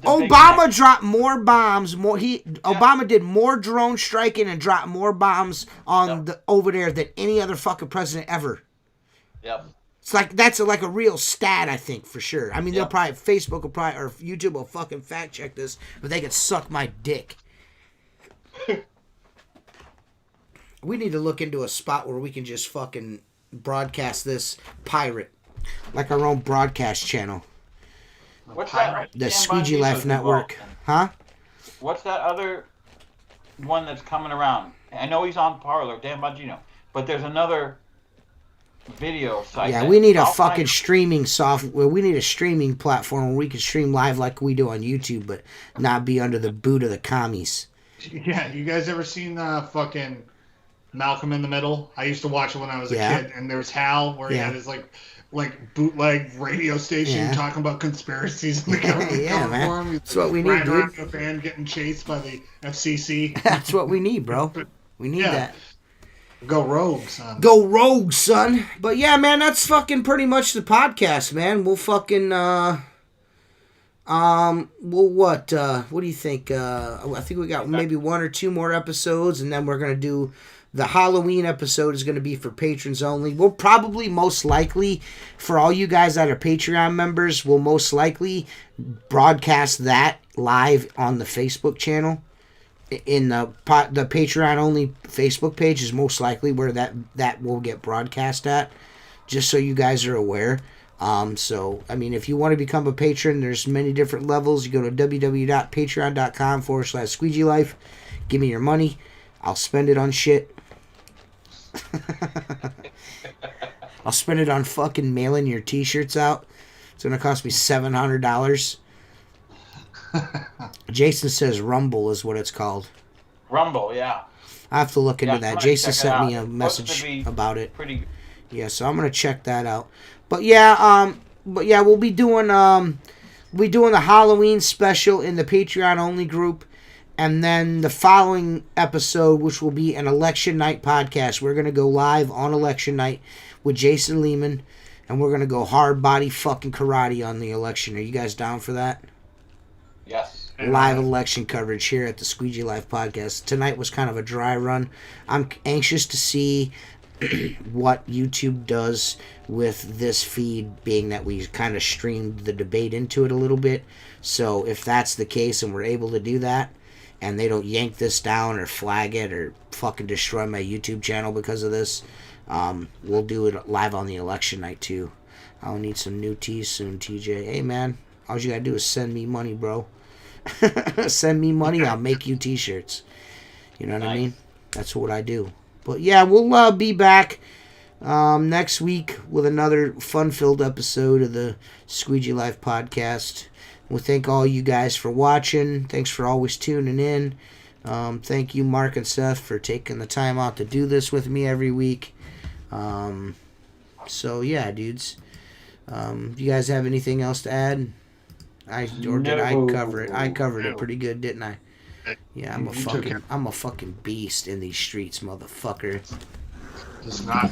Obama dropped more bombs. Obama did more drone striking and dropped more bombs on over there than any other fucking president ever. Yep. It's like that's like a real stat, I think, for sure. I mean, they'll probably Facebook will probably or YouTube will fucking fact check this, but they could suck my dick. We need to look into a spot where we can just fucking broadcast this pirate, like our own broadcast channel. What's that? The Squeegee Life Network. Huh? What's that other one that's coming around? I know he's on Parler, Dan Bongino, but there's another video site. Yeah, we need a fucking streaming software. We need a streaming platform where we can stream live like we do on YouTube, but not be under the boot of the commies. Yeah, you guys ever seen fucking Malcolm in the Middle? I used to watch it when I was a kid, and there was Hal where he had his like bootleg radio station talking about conspiracies in the government. Man. That's what we need, dude. A van getting chased by the FCC. That's what we need, bro. We need that. Go rogue, son. Go rogue, son. But yeah, man, that's fucking pretty much the podcast, man. We'll fucking what do you think? I think we got maybe 1 or 2 more episodes, and then we're gonna do the Halloween episode is going to be for patrons only. We'll probably most likely, for all you guys that are Patreon members, we'll most likely broadcast that live on the Facebook channel. In the Patreon only Facebook page is most likely where that will get broadcast at, just so you guys are aware. So, I mean, if you want to become a patron, there's many different levels. You go to www.patreon.com/Squeegee Life. Give me your money. I'll spend it on shit. I'll spend it on fucking mailing your t-shirts out. It's going to cost me $700. Jason says Rumble is what it's called. Rumble, yeah. I have to look into that. Jason sent me a message about it. Pretty good. Yeah, so I'm going to check that out. But yeah, we'll be doing the Halloween special in the Patreon only group. And then the following episode, which will be an election night podcast, we're going to go live on election night with Jason Lehman. And we're going to go hard body fucking karate on the election. Are you guys down for that? Yes. Live election coverage here at the Squeegee Life podcast. Tonight was kind of a dry run. I'm anxious to see what YouTube does with this feed, being that we kind of streamed the debate into it a little bit. So if that's the case and we're able to do that, and they don't yank this down or flag it or fucking destroy my YouTube channel because of this, we'll do it live on the election night too. I'll need some new tees soon, TJ. Hey man, all you gotta do is send me money, bro. Send me money, I'll make you t-shirts. You know what I mean? That's what I do. But yeah, we'll be back next week with another fun-filled episode of the Squeegee Life podcast. We thank all you guys for watching. Thanks for always tuning in. Thank you, Mark and Seth, for taking the time out to do this with me every week. So yeah, dudes. You guys have anything else to add? Did I cover it? I covered it pretty good, didn't I? Yeah, I'm a fucking beast in these streets, motherfucker. Just not.